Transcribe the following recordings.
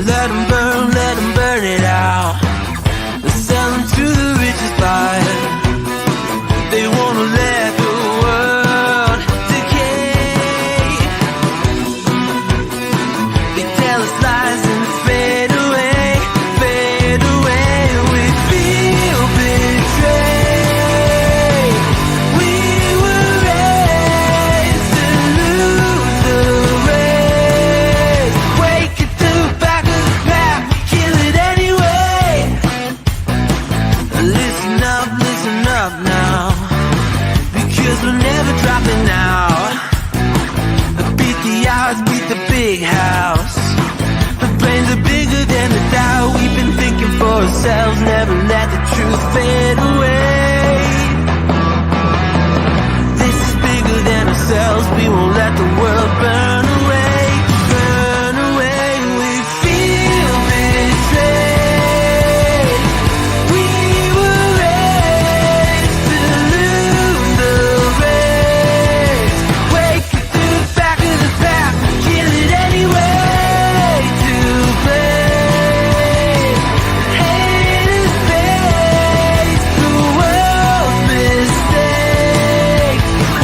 let them burn it out. Sell them to the richest buyer. They wanna let the world decay. They tell us lies and fade away, fade away. We feel betrayed. We were raised to lose the race. Wake it to the back of the pack, kill it anyway. Listen up now, because we're never dropping out. Beat the odds, beat the big house. The brains are bigger than the doubt. We've been thinking for ourselves, never let the truth fade away. This is bigger than ourselves, we won't let the world burn away, burn away. We feel betrayed. We were raised to lose the race. Wake it to the back of the pack, kill it anyway. To play, haters face the world's mistakes.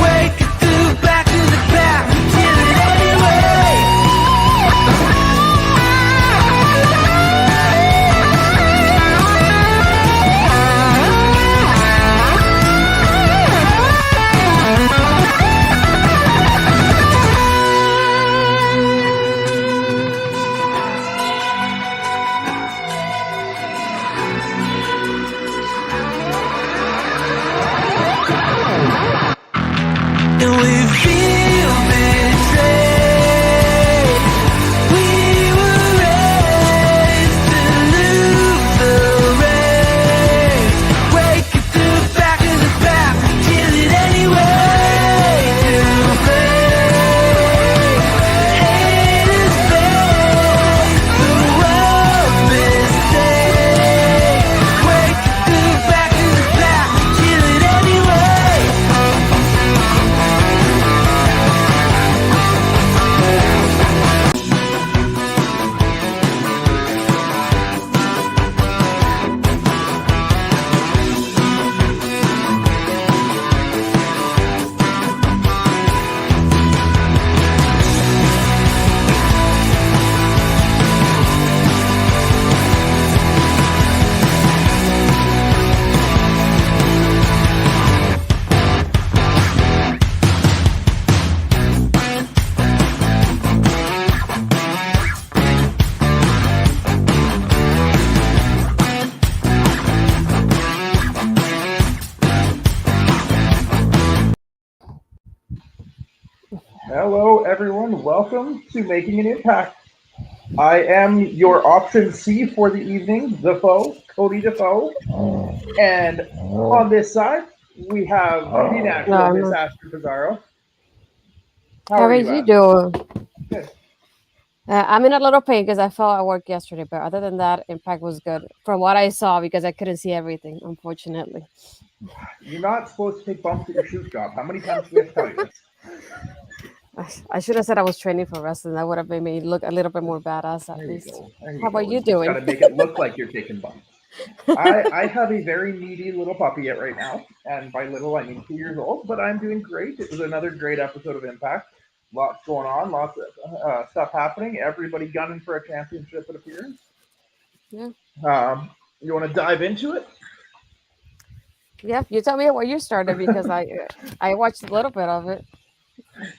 Wake it to the back of the pack, kill it anyway. And we feel betrayed. We were raised to lose the race. Wake it to the back of the pack, kill it anyway. To play, haters face the world's mistake. Wake it to the back of the pack, kill it anyway. Hello, everyone. Welcome to Making an Impact. I am your option C for the evening, Defoe, Cody Defoe. And on this side, we have the natural Miss Astor Pizarro. How are you Ash? doing? Good. I'm in a little pain because I fell at work yesterday, but other than that, Impact was good from what I saw because I couldn't see everything, unfortunately. You're not supposed to take bumps at your shoot job. How many times do we have to tell you this? I should have said I was training for wrestling. That would have made me look a little bit more badass at There you least. go. There you How about go. you You just doing? got to make it look like you're taking bumps. I have a very needy little puppy yet right now, and by little I mean 2 years old, but I'm doing great. It was another great episode of Impact. Lots going on, lots of stuff happening. Everybody gunning for a championship appearance. Yeah. You want to dive into it? Yeah, you tell me where you started because I watched a little bit of it.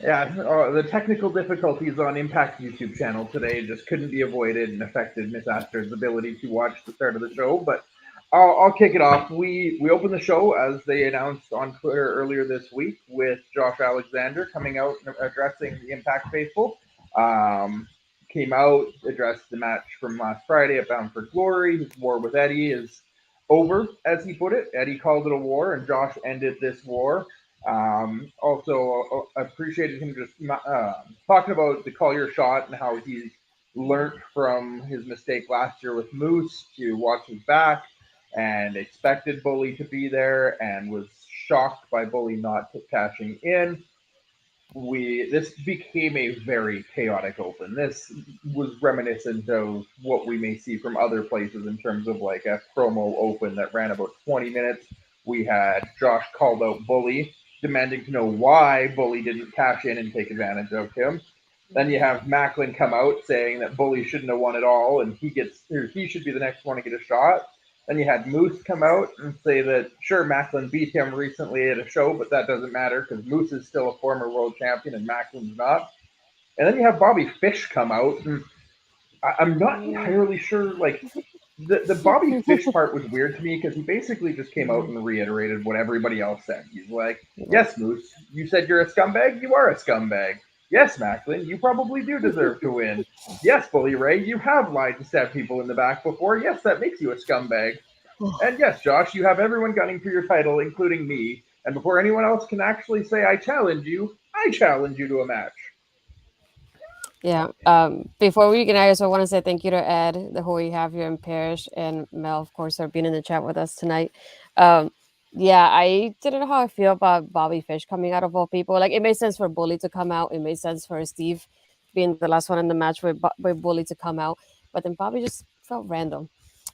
Yeah, the technical difficulties on Impact's YouTube channel today just couldn't be avoided and affected Miss Astor's ability to watch the start of the show. But I'll kick it off. We opened the show as they announced on Twitter earlier this week with Josh Alexander coming out and addressing the Impact faithful. Came out, addressed the match from last Friday at Bound for Glory. His war with Eddie is over, as he put it. Eddie called it a war, and Josh ended this war. Also, appreciated him just talking about the Call Your Shot and how he's learned from his mistake last year with Moose to watch his back and expected Bully to be there and was shocked by Bully not cashing in. this became a very chaotic open. This was reminiscent of what we may see from other places in terms of like a promo open that ran about 20 minutes. We had Josh called out Bully, demanding to know why Bully didn't cash in and take advantage of him. Then you have Macklin come out saying that Bully shouldn't have won it all, and he should be the next one to get a shot. Then you had Moose come out and say that sure Macklin beat him recently at a show, but that doesn't matter because Moose is still a former world champion and Macklin's not. And then you have Bobby Fish come out, and I'm not entirely sure. Like the Bobby Fish part was weird to me because he basically just came out and reiterated what everybody else said. He's like, "Yes, Moose, you said you're a scumbag. You are a scumbag. Yes, Macklin, you probably do deserve to win. Yes, Bully Ray, you have lied to stab people in the back before. Yes, that makes you a scumbag. And yes, Josh, you have everyone gunning for your title, including me. And before anyone else can actually say I challenge you to a match." Yeah. Before we can, I also want to say thank you to Ed, who we have here in Parish, and Mel, of course, for being in the chat with us tonight. Um, yeah, I didn't know how I feel about Bobby Fish coming out of all people. Like, it made sense for Bully to come out. It made sense for Steve being the last one in the match with Bully to come out. But then Bobby just felt random.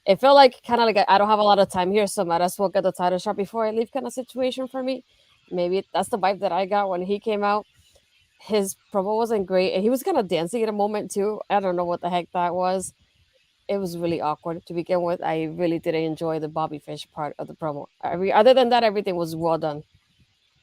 It felt like kind of like I don't have a lot of time here, so might as well get the title shot before I leave kind of situation for me. Maybe that's the vibe that I got when he came out. His promo wasn't great, and he was kind of dancing in a moment too. I don't know what the heck that was. It was really awkward to begin with. I really didn't enjoy the Bobby Fish part of the promo. Other than that, everything was well done.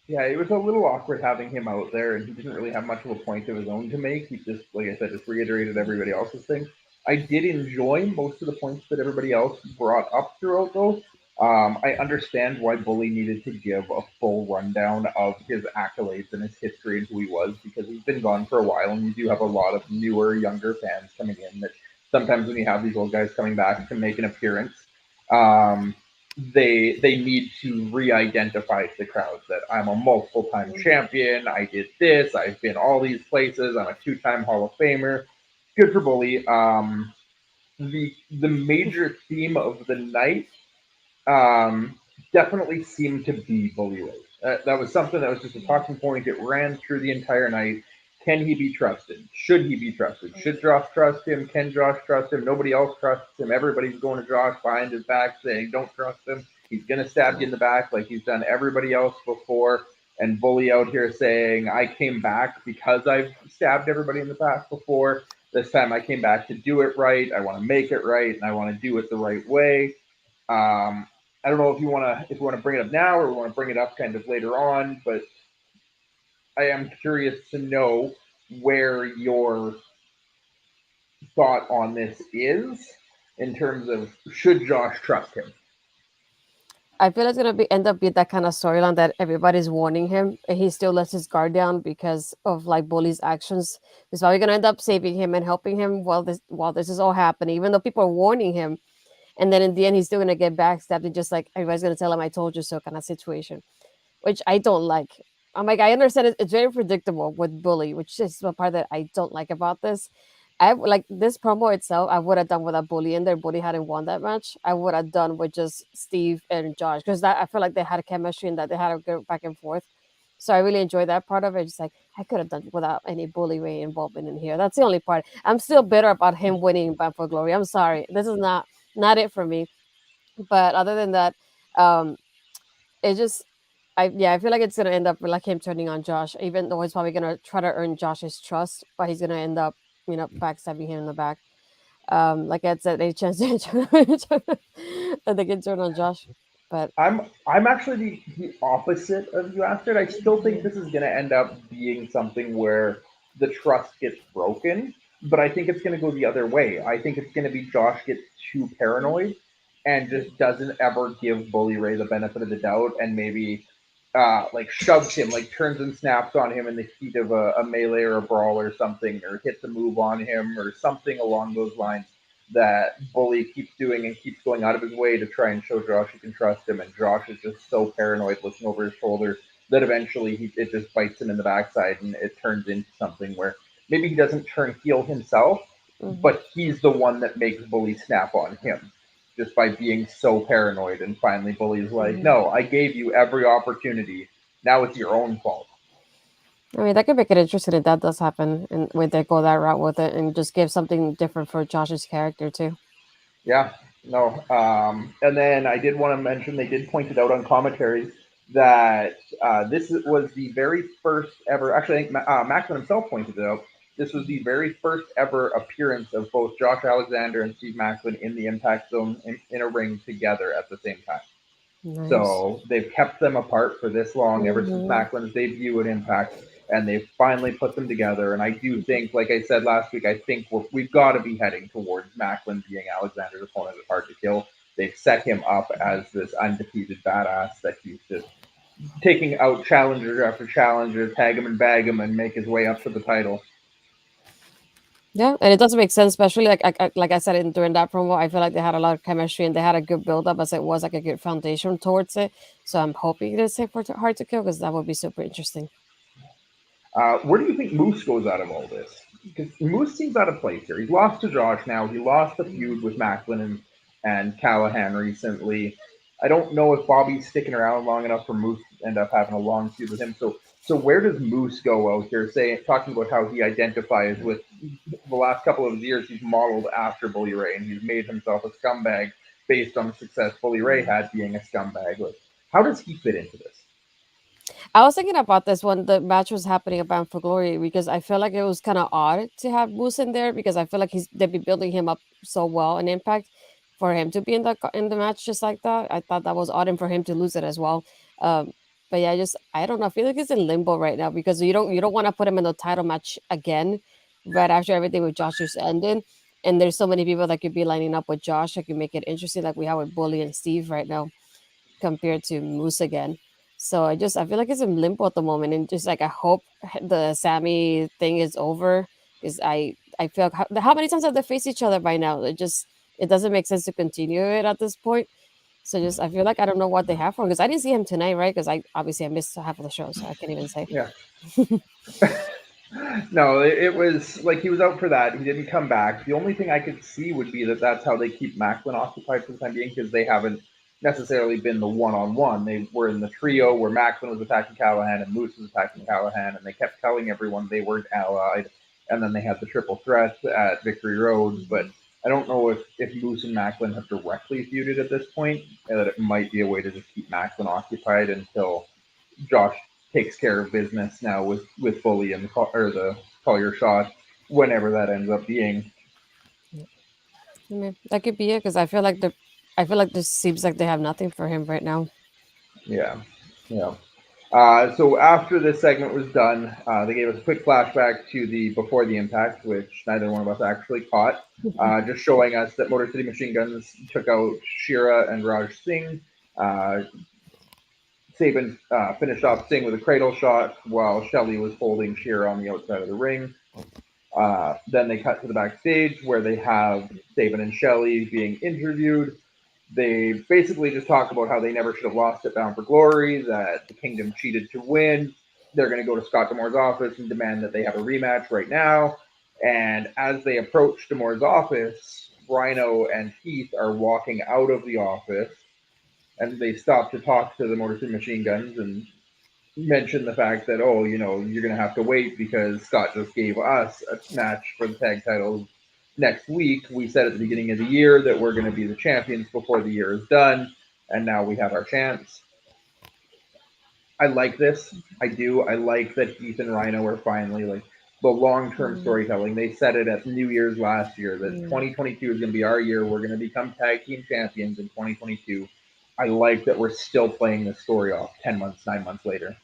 Yeah, it was a little awkward having him out there, and he didn't really have much of a point of his own to make. He just, like I said, just reiterated everybody else's thing. I did enjoy most of the points that everybody else brought up throughout, though. I understand why Bully needed to give a full rundown of his accolades and his history and who he was, because he's been gone for a while, and you do have a lot of newer, younger fans coming in that sometimes when you have these old guys coming back to make an appearance, um, they need to re-identify to the crowd that I'm a multiple time champion. I did this. I've been all these places. I'm a 2-time Hall of Famer. Good for Bully. The major theme of the night definitely seemed to be Bully Ray. That was something that was just a talking point. It ran through the entire night. Can he be trusted? Should he be trusted? Should Josh trust him? Can Josh trust him? Nobody else trusts him. Everybody's going to Josh behind his back saying, don't trust him. He's going to stab you in the back like he's done everybody else before. And Bully out here saying, I came back because I've stabbed everybody in the back before. This time I came back to do it right. I want to make it right, and I want to do it the right way. I don't know if you want to bring it up now or want to bring it up kind of later on, but I am curious to know where your thought on this is in terms of should Josh trust him? I feel it's gonna end up being that kind of storyline that everybody's warning him, and he still lets his guard down because of like Bully's actions. He's probably gonna end up saving him and helping him while this is all happening, even though people are warning him. And then in the end, he's still gonna get backstabbed and just like everybody's gonna tell him, "I told you so," kind of situation, which I don't like. I'm like, I understand it's very predictable with Bully, which is the part that I don't like about this. I like this promo itself. I would have done with a Bully in there. Bully hadn't won that match. I would have done with just Steve and Josh because that I feel like they had a chemistry and that they had a good back and forth. So I really enjoyed that part of it. Just like I could have done without any Bully Ray involvement in here. That's the only part. I'm still bitter about him winning Bound for Glory. I'm sorry. This is not it for me. But other than that, um, it just I feel like it's gonna end up like him turning on Josh, even though he's probably gonna try to earn Josh's trust, but he's gonna end up, backstabbing him in the back. Like I said, they chance that they can turn on Josh. But I'm actually the opposite of you, Astrid. I still think this is going to end up being something where the trust gets broken, but I think it's going to go the other way. I think it's going to be Josh gets too paranoid and just doesn't ever give Bully Ray the benefit of the doubt, and maybe like shoves him, like turns and snaps on him in the heat of a melee or a brawl or something, or hits a move on him or something along those lines that Bully keeps doing and keeps going out of his way to try and show Josh he can trust him, and Josh is just so paranoid looking over his shoulder that eventually it just bites him in the backside and it turns into something where maybe he doesn't turn heel himself, but he's the one that makes Bully snap on him just by being so paranoid. And finally, Bully's like, "No, I gave you every opportunity. Now it's your own fault." I mean, that could make it interesting if that does happen, and when they go that route with it, and just give something different for Josh's character too. Yeah, no. And then I did want to mention they did point it out on commentaries that this was the very first ever. Actually, I think Macklin himself pointed it out. This was the very first ever appearance of both Josh Alexander and Steve Macklin in the Impact Zone in a ring together at the same time. Nice. So they've kept them apart for this long, ever since Hmm. Macklin's debut at Impact, and they've finally put them together. And I do think, like I said last week, I think we've got to be heading towards Macklin being Alexander's opponent at Hard to Kill. They've set him up as this undefeated badass that he's just taking out challenger after challenger, tag him and bag him, and make his way up to the title. Yeah, and it doesn't make sense, especially like I said during that promo. I feel like they had a lot of chemistry and they had a good build up, as it was like a good foundation towards it. So I'm hoping it's safe for Hard to Kill because that would be super interesting. Where do you think Moose goes out of all this? Because Moose seems out of place here. He's lost to Josh now. He lost the feud with Macklin and Callahan recently. I don't know if Bobby's sticking around long enough for Moose to end up having a long feud with him. So where does Moose go out here? Talking about how he identifies with the last couple of years, he's modeled after Bully Ray, and he's made himself a scumbag based on the success Bully Ray had being a scumbag. Like, how does he fit into this? I was thinking about this when the match was happening at Bound for Glory because I feel like it was kind of odd to have Moose in there because I feel like they'd be building him up so well in Impact for him to be in the match just like that. I thought that was odd and for him to lose it as well. Um, but yeah, I don't know. I feel like he's in limbo right now because you don't want to put him in the title match again right after everything with Josh just ended. And there's so many people that could be lining up with Josh that could make it interesting, like we have with Bully and Steve right now compared to Moose again. So I feel like it's in limbo at the moment, and just like I hope the Sammy thing is over because I feel like how many times have they faced each other by now? It doesn't make sense to continue it at this point. So just I feel like I don't know what they have for him because I didn't see him tonight, right? Because I missed half of the show, so I can't even say. Yeah. No, it was like he was out for that. He didn't come back. The only thing I could see would be that that's how they keep Macklin occupied for the time being because they haven't necessarily been the one-on-one. They were in the trio where Macklin was attacking Callahan and Moose was attacking Callahan, and they kept telling everyone they weren't allied. And then they had the triple threat at Victory Road, but I don't know if Moose and Macklin have directly feuded at this point, and that it might be a way to just keep Macklin occupied until Josh takes care of business now with Bully and the Collier shot, whenever that ends up being. I mean, that could be it because I feel like this seems like they have nothing for him right now. Yeah, yeah. So after this segment was done, they gave us a quick flashback to the before the impact, which neither one of us actually caught. Just showing us that Motor City Machine Guns took out Shira and Raj Singh. Uh, Saban finished off Singh with a cradle shot while Shelley was holding Shira on the outside of the ring. Then they cut to the backstage where they have Saban and Shelley being interviewed. They basically just talk about how they never should have lost it Bound for Glory, that the Kingdom cheated to win. They're going to go to Scott D'Amore's office and demand that they have a rematch right now. And as they approach D'Amore's office, Rhino and Heath are walking out of the office, and they stop to talk to the Motor City Machine Guns and mention the fact that, oh, you're going to have to wait because Scott just gave us a match for the tag titles next week. We said at the beginning of the year that we're going to be the champions before the year is done, and now we have our chance. I like this. I do. I like that Heath and Rhino are finally like the long-term Mm, storytelling. They said it at New Year's last year that mm. 2022 is going to be our year. We're going to become tag team champions in 2022. I like that we're still playing this story off 10 months, 9 months later.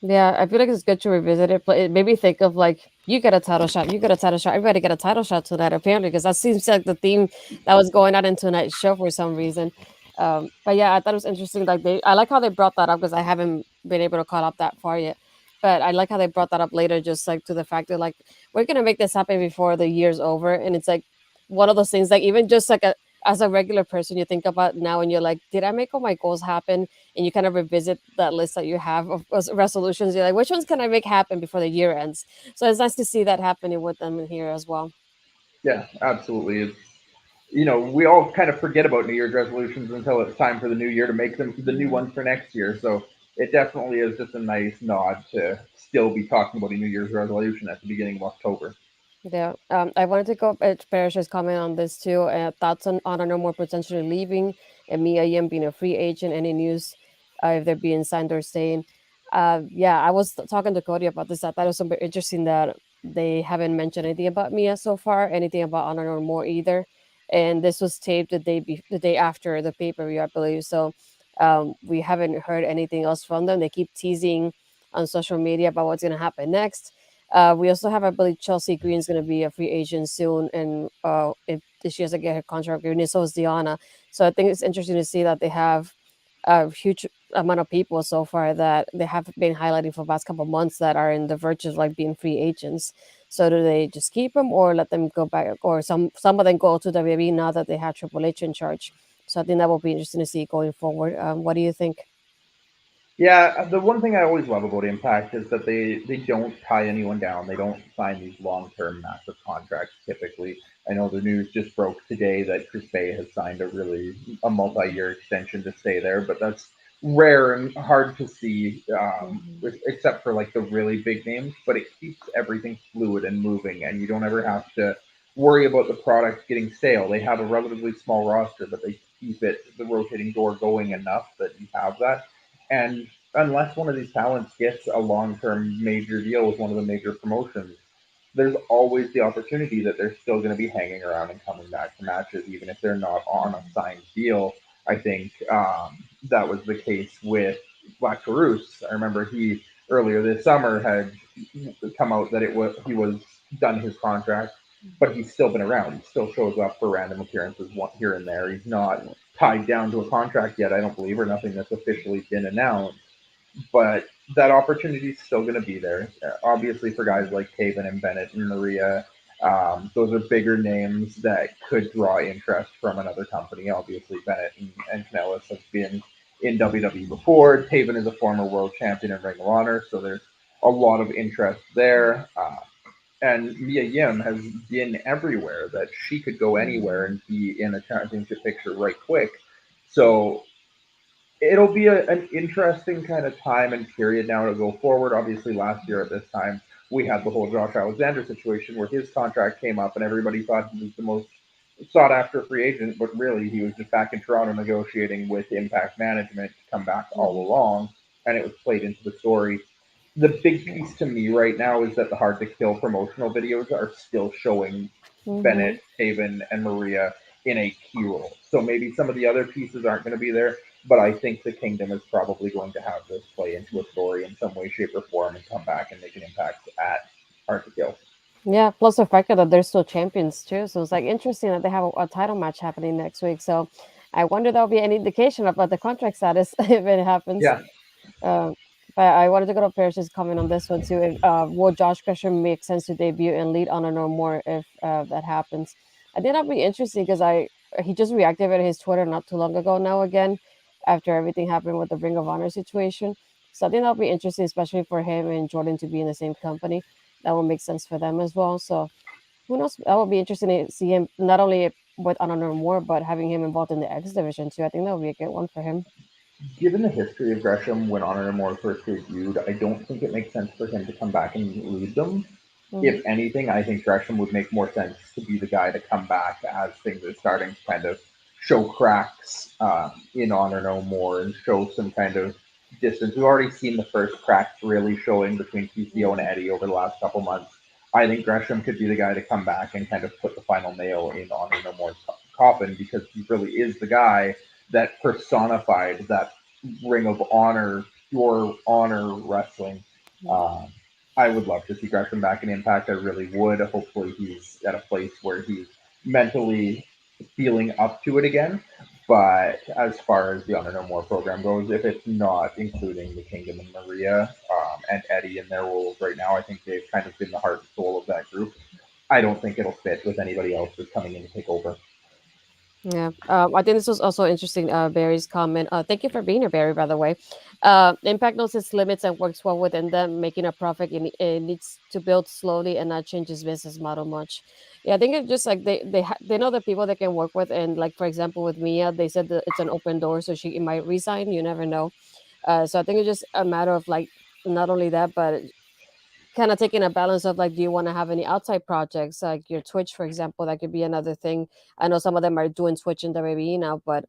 Yeah, I feel like it's good to revisit it, but it made me think of like you get a title shot, you get a title shot, everybody get a title shot tonight apparently because that seems like the theme that was going on in tonight's show for some reason. But yeah, I thought it was interesting. I like how they brought that up because I haven't been able to call up that far yet. But I like how they brought that up later, just like to the fact that like we're gonna make this happen before the year's over, and it's like one of those things like even just like as a regular person, you think about now and you're like, did I make all my goals happen? And you kind of revisit that list that you have of resolutions. You're like, which ones can I make happen before the year ends? So it's nice to see that happening with them in here as well. Yeah, absolutely. We all kind of forget about New Year's resolutions until it's time for the new year to make them the new Mhm. ones for next year. So it definitely is just a nice nod to still be talking about a New Year's resolution at the beginning of October. Yeah, I wanted to go Parrish's comment on this too. Thoughts on No More potentially leaving and Mia Yim being a free agent. Any news if they're being signed or staying? Yeah, I was talking to Cody about this. I thought it was super interesting that they haven't mentioned anything about Mia so far, anything about Honor No More either. And this was taped the day after the pay per view, I believe. So we haven't heard anything else from them. They keep teasing on social media about what's going to happen next. We also have, I believe, Chelsea Green's going to be a free agent soon, and if she doesn't get her contract renewed, so is Diana. So I think it's interesting to see that they have a huge amount of people so far that they have been highlighting for the past couple of months that are in the verge of like being free agents. So do they just keep them or let them go back, or some of them go to WWE now that they have Triple H in charge? So I think that will be interesting to see going forward. What do you think? Yeah, the one thing I always love about Impact is that they don't tie anyone down. They don't sign these long term massive contracts typically. I know the news just broke today that Chris Bay has signed a multi year extension to stay there, but that's rare and hard to see, Mhm. except for like the really big names. But it keeps everything fluid and moving, and you don't ever have to worry about the product getting stale. They have a relatively small roster, but they keep the rotating door going enough that you have that. And unless one of these talents gets a long term major deal with one of the major promotions, there's always the opportunity that they're still going to be hanging around and coming back to matches, even if they're not on a signed deal. I think that was the case with Black Taurus. I remember he earlier this summer had come out that he was done his contract, but he's still been around. He still shows up for random appearances here and there. He's not tied down to a contract yet, I don't believe, or nothing that's officially been announced. But that opportunity is still going to be there. Obviously, for guys like Taven and Bennett and Maria, those are bigger names that could draw interest from another company. Obviously, Bennett and Kanellis have been in WWE before. Taven is a former world champion in Ring of Honor, so there's a lot of interest there. And Mia Yim has been everywhere that she could go anywhere and be in a championship picture right quick. So it'll be an interesting kind of time and period now to go forward. Obviously, last year at this time, we had the whole Josh Alexander situation where his contract came up and everybody thought he was the most sought after free agent, but really he was just back in Toronto negotiating with Impact Management to come back all Mhm. along, and it was played into the story. The big piece to me right now is that the Hard to Kill promotional videos are still showing Bennett, Mhm. Haven, and Maria in a key role. So maybe some of the other pieces aren't going to be there, but I think the Kingdom is probably going to have this play into a story in some way, shape, or form and come back and make an impact at Hard to Kill. Yeah, plus the fact that they're still champions too. So it's like interesting that they have a title match happening next week. So I wonder there'll be any indication about the contract status if it happens. Yeah, Um, but I wanted to go to Parrish's comment on this one too. If, will Josh Gresham make sense to debut and lead on No More if that happens? I think that'll be interesting because he just reactivated his Twitter not too long ago now again after everything happened with the Ring of Honor situation. So I think that'll be interesting, especially for him and Jordan to be in the same company. That will make sense for them as well. So who knows? That would be interesting to see him not only with on No More, but having him involved in the X division too. I think that would be a good one for him. given the history of Gresham when Honor No More first debuted, I don't think it makes sense for him to come back and lead them. Hmm. If anything, I think Gresham would make more sense to be the guy to come back as things are starting to kind of show cracks in Honor No More and show some kind of distance. We've already seen the first cracks really showing between PCO and Hmm. Eddie over the last couple months. I think Gresham could be the guy to come back and kind of put the final nail in Honor No More's coffin because he really is the guy that personified that Ring of Honor, pure honor wrestling. Um, I would love to see Gresham back in Impact. I really would. Hopefully, he's at a place where he's mentally feeling up to it again. But as far as the Honor No More program goes, if it's not including the Kingdom and Maria and Eddie in their roles right now, I think they've kind of been the heart and soul of that group. I don't think it'll fit with anybody else that's coming in to take over. Yeah, I think this was also interesting. Barry's comment. Thank you for being here, Barry. By the way, Impact knows its limits and works well within them, making a profit. It needs to build slowly and not change its business model much. Yeah, I think it's just like they know the people they can work with, and like for example with Mia, they said that it's an open door, so she might resign. You never know. So I think it's just a matter of like not only that, but kind of taking a balance of like, do you want to have any outside projects like your Twitch, for example? That could be another thing. I know some of them are doing Twitch in the WWE now, but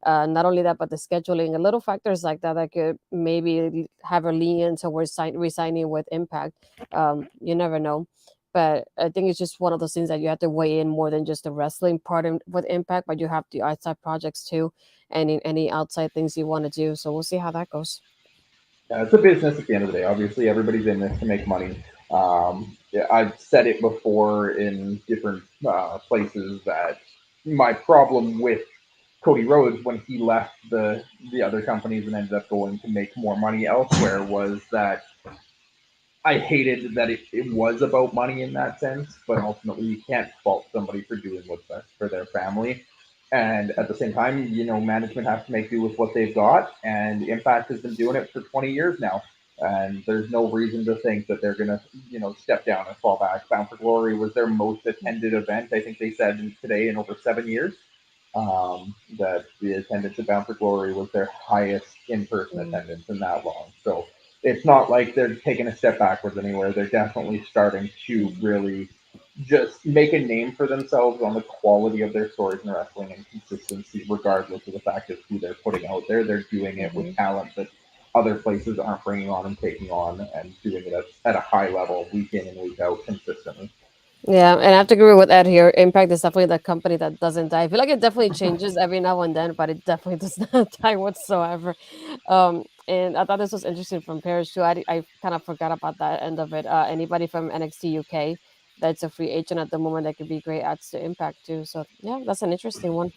not only that, but the scheduling and little factors like that that could maybe have her lean towards resigning with Impact. You never know. But I think it's just one of those things that you have to weigh in more than just the wrestling part with Impact, but you have the outside projects too, and in any outside things you want to do. So we'll see how that goes. Yeah, it's a business at the end of the day. Obviously, everybody's in this to make money. Yeah, I've said it before in different places that my problem with Cody Rhodes when he left the other companies and ended up going to make more money elsewhere was that I hated that it was about money in that sense, but ultimately you can't fault somebody for doing what's best for their family. And at the same time, management has to make do with what they've got, and Impact has been doing it for 20 years now. And there's no reason to think that they're gonna, step down and fall back. Bound for Glory was their most attended event. I think they said today in over 7 years that the attendance at Bound for Glory was their highest in-person Mm. attendance in that long. So it's not like they're taking a step backwards anywhere. They're definitely starting to really just make a name for themselves on the quality of their stories in wrestling and consistency, regardless of the fact of who they're putting out there. They're doing it with Mhm. talent that other places aren't bringing on and taking on, and doing it at a high level, week in and week out, consistently. Yeah, and I have to agree with Ed here. Impact is definitely the company that doesn't die. I feel like it definitely changes every now and then, but it definitely does not die whatsoever. And I thought this was interesting from Paris too. I kind of forgot about that end of it. Anybody from NXT UK that's a free agent at the moment that could be great adds to Impact too. So yeah, that's an interesting one.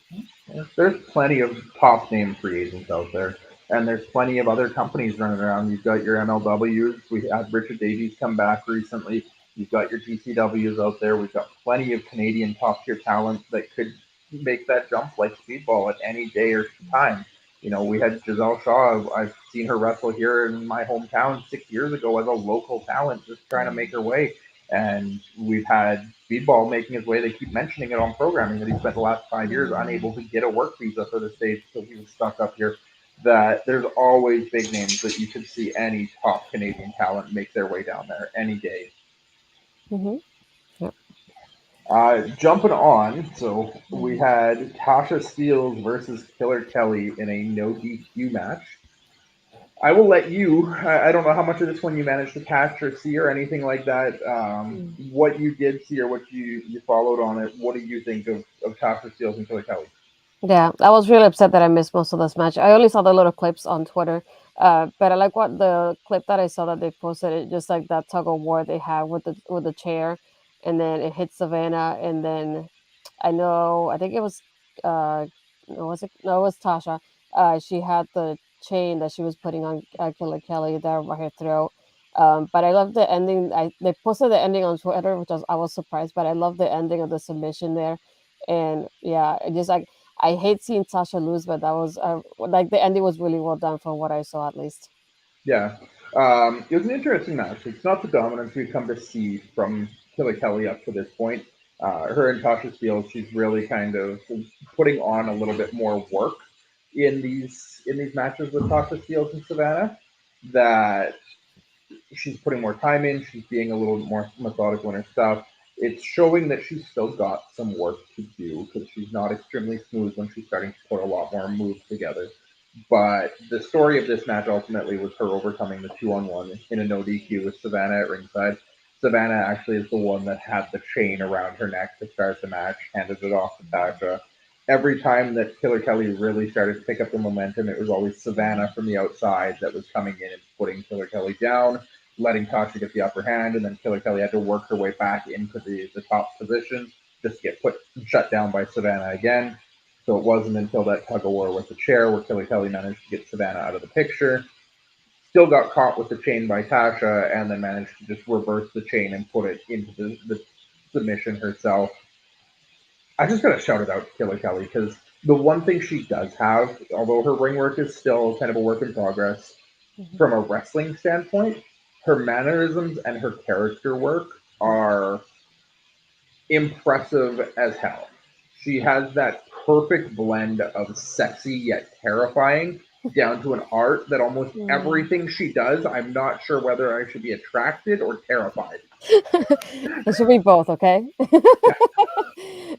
There's plenty of top name free agents out there, and there's plenty of other companies running around. You've got your MLWs. We had Richard Davies come back recently. You've got your GCWs out there. We've got plenty of Canadian top tier talent that could make that jump like Speedball at any day or time. We had Giselle Shaw. I've seen her wrestle here in my hometown 6 years ago as a local talent, just trying to make her way. And we've had Speedball making his way. They keep mentioning it on programming that he spent the last 5 years Mhm. unable to get a work visa for the States, so he was stuck up here. That there's always big names that you could see any top Canadian talent make their way down there any day. Mhm. Yep. Jumping on, so we Mhm. had Tasha Steeles versus Killer Kelly in a no DQ match. I will let you. I don't know how much of this one you managed to catch or see or anything like that. What you did see or what you followed on it. What do you think of Tasha Steeles and Killer Kelly? Yeah, I was really upset that I missed most of this match. I only saw the little clips on Twitter, but I like what the clip that I saw that they posted. It just like that tug of war they have with the chair, and then it hits Savannah, and then I think it was no, was it no, it was Tasha. She had the chain that she was putting on Killer Kelly there by her throat. But I love the ending. They posted the ending on Twitter, which I was surprised, but I love the ending of the submission there, and yeah, it just like I hate seeing Tasha lose, but that was like the ending was really well done from what I saw at least. Yeah, it was an interesting match. It's not the dominance we've come to see from Killer Kelly up to this point. Her and Tasha Steele, she's really kind of putting on a little bit more work in these matches with Tasha Steele and Savannah. That she's putting more time in. She's being a little more methodical in her stuff. It's showing that she's still got some work to do because she's not extremely smooth when she's starting to put a lot more moves together. But the story of this match ultimately was her overcoming the 2-on-1 in a no DQ with Savannah at ringside. Savannah actually is the one that had the chain around her neck to start the match, handed it off to Tasha. Every time that Killer Kelly really started to pick up the momentum, it was always Savannah from the outside that was coming in and putting Killer Kelly down, letting Tasha get the upper hand, and then Killer Kelly had to work her way back into the top position, just get put shut down by Savannah again. So it wasn't until that tug of war with the chair where Killer Kelly managed to get Savannah out of the picture. Still got caught with the chain by Tasha, and then managed to just reverse the chain and put it into the submission herself. I just gotta shout it out to Killer Kelly because the one thing she does have, although her ring work is still kind of a work in progress, Mhm. from a wrestling standpoint, her mannerisms and her character work are impressive as hell. She has that perfect blend of sexy yet terrifying, down to an art that almost Mm. everything she does, I'm not sure whether I should be attracted or terrified. It should be both, okay? Yeah.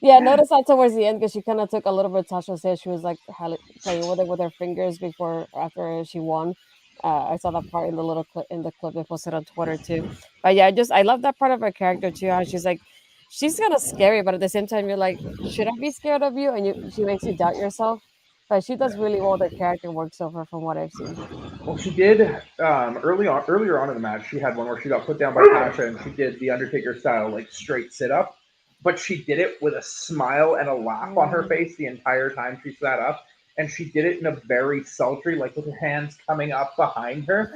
Yeah, notice that towards the end because she kind of took a little bit. Tasha said she was like playing with it with her fingers before after she won. I saw that part in the little clip in the clip they posted on Twitter too. But yeah, I love that part of her character too. How she's kind of scary, but at the same time you're like, should I be scared of you? And she makes you doubt yourself. But she does really well the character work so far from what I've seen. Well, she did earlier on in the match. She had one where she got put down by Tasha, and she did the Undertaker style like straight sit up, but she did it with a smile and a laugh on her Mm. face the entire time she sat up, and she did it in a very sultry, like with her hands coming up behind her,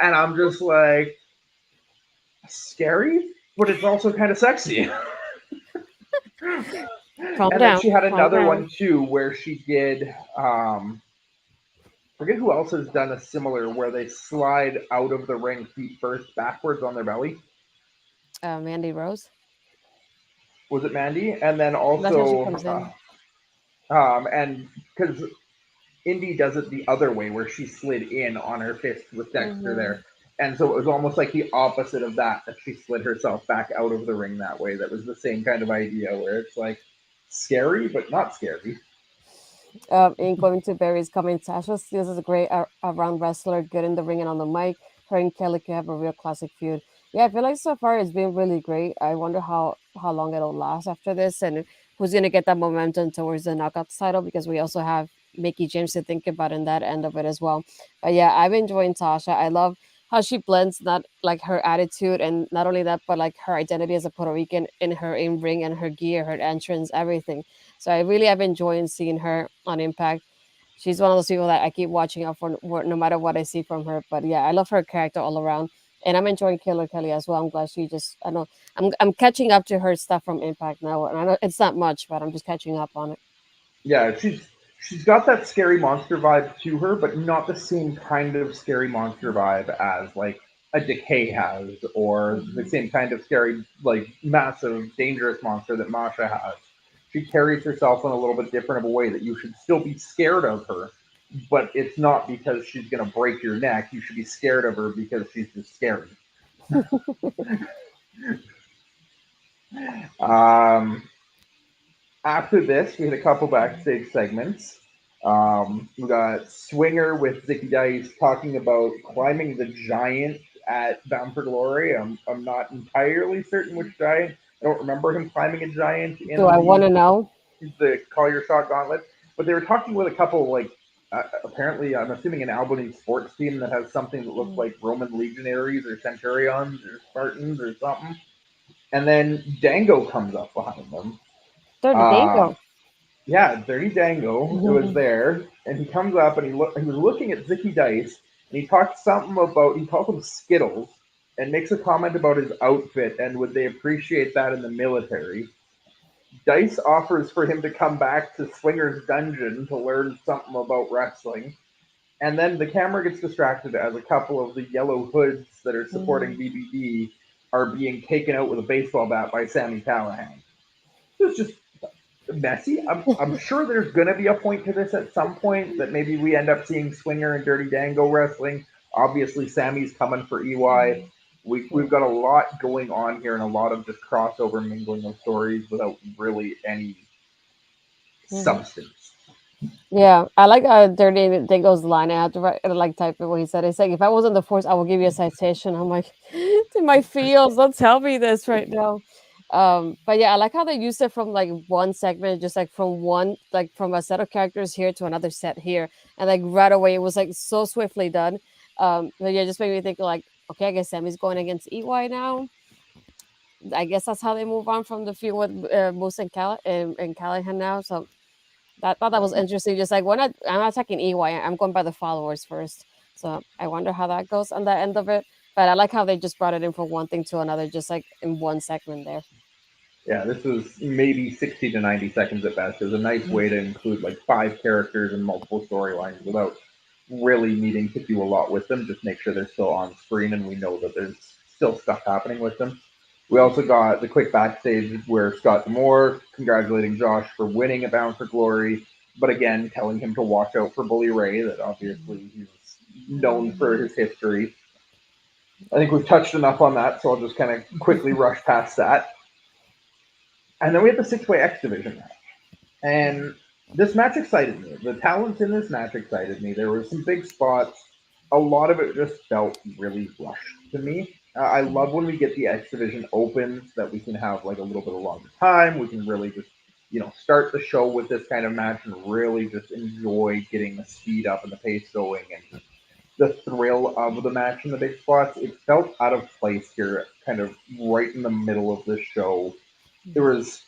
and I'm just like scary, but it's also kind of sexy. Calm And then down, she had calm another down. one too where she did forget who else has done a similar where they slide out of the ring feet first backwards on their belly. Mandy Rose. Was it Mandy? And then That's how she also, comes in. and because Indy does it the other way where she slid in on her fist with Dexter Hmm. there. And so it was almost like the opposite of that, that she slid herself back out of the ring that way. That was the same kind of idea where it's like scary, but not scary. In going to Barry's coming, Sasha Steele is a great around wrestler, good in the ring and on the mic. Her and Kelly could have a real classic feud. Yeah, I feel like so far it's been really great. I wonder how long it'll last after this, and who's gonna get that momentum towards the knockouts title because we also have Mickey James to think about in that end of it as well. But yeah, I'm enjoying Tasha. I love how she blends not like her attitude and not only that, but like her identity as a Puerto Rican in her in ring and her gear, her entrance, everything. So I really have enjoyed seeing her on Impact. She's one of those people that I keep watching out for no matter what I see from her. But yeah, I love her character all around. And I'm enjoying Killer Kelly as well. I'm glad she just I know I'm catching up to her stuff from Impact now. And I know it's not much, but I'm just catching up on it. Yeah, she's got that scary monster vibe to her, but not the same kind of scary monster vibe as like a Decay has, or the Mhm. same kind of scary, like massive, dangerous monster that Masha has. She carries herself in a little bit different of a way that you should still be scared of her, but it's not because she's gonna break your neck. You should be scared of her because she's just scary. Um, After this, we had a couple backstage segments. We got Swinger with Zicky Dice talking about climbing the giant at Bound for Glory. I'm not entirely certain which giant. I don't remember him climbing a giant Do in I want to know? the Call Your Shot Gauntlet, but they were talking with a couple like apparently I'm assuming an Albany sports team that has something that looks Mm. like Roman legionaries or centurions or Spartans or something. And then Dango comes up behind them. Dirty Um, Dango. yeah, Dirty Dango, it was there, and he comes up and he was looking at Zicky Dice, and he talked something about he called him Skittles, and makes a comment about his outfit and would they appreciate that in the military. Dice offers for him to come back to Swinger's dungeon to learn something about wrestling, and then the camera gets distracted as a couple of the yellow hoods that are supporting Mhm. BBD are being taken out with a baseball bat by Sammy Callahan. It's just messy. I'm sure there's gonna be a point to this at some point that maybe we end up seeing Swinger and Dirty Dango wrestling. Obviously, Sammy's coming for EY. We've got a lot going on here and a lot of just crossover mingling of stories without really any Mhm. substance. Yeah, I like Dirty Dango's line. I had to write, like type it what he said. It's like, if I was in the force, I will give you a citation. I'm like, to my feels, don't tell me this right now. But yeah, I like how they used it from like one segment, just like from one, like from a set of characters here to another set here. And like right away, it was like so swiftly done. But yeah, just made me think like, okay, I guess Sammy's going against EY now. I guess that's how they move on from the feud with Moose and Callahan now. So that thought that was interesting. Just like I'm not attacking EY. I'm going by the followers first. So I wonder how that goes on that end of it. But I like how they just brought it in from one thing to another, just like in one segment there. Yeah, this was maybe 60 to 90 seconds at best. It was a nice Mhm. way to include like five characters and multiple storylines without really needing to do a lot with them. Just make sure they're still on screen and we know that there's still stuff happening with them. We also got the quick backstage where Scott Moore congratulating Josh for winning at Bound for Glory. but again, telling him to watch out for Bully Ray, that obviously he's known for his history. I think we've touched enough on that, so I'll just kind of quickly rush past that. And then we had the six-way X Division match. And this match excited me. The talents in this match excited me. There were some big spots. A lot of it just felt really rushed to me. I love when we get the X Division opens that we can have like a little bit of longer time. We can really just, start the show with this kind of match and really just enjoy getting the speed up and the pace going and just the thrill of the match in the big spots. It felt out of place here, kind of right in the middle of the show. There was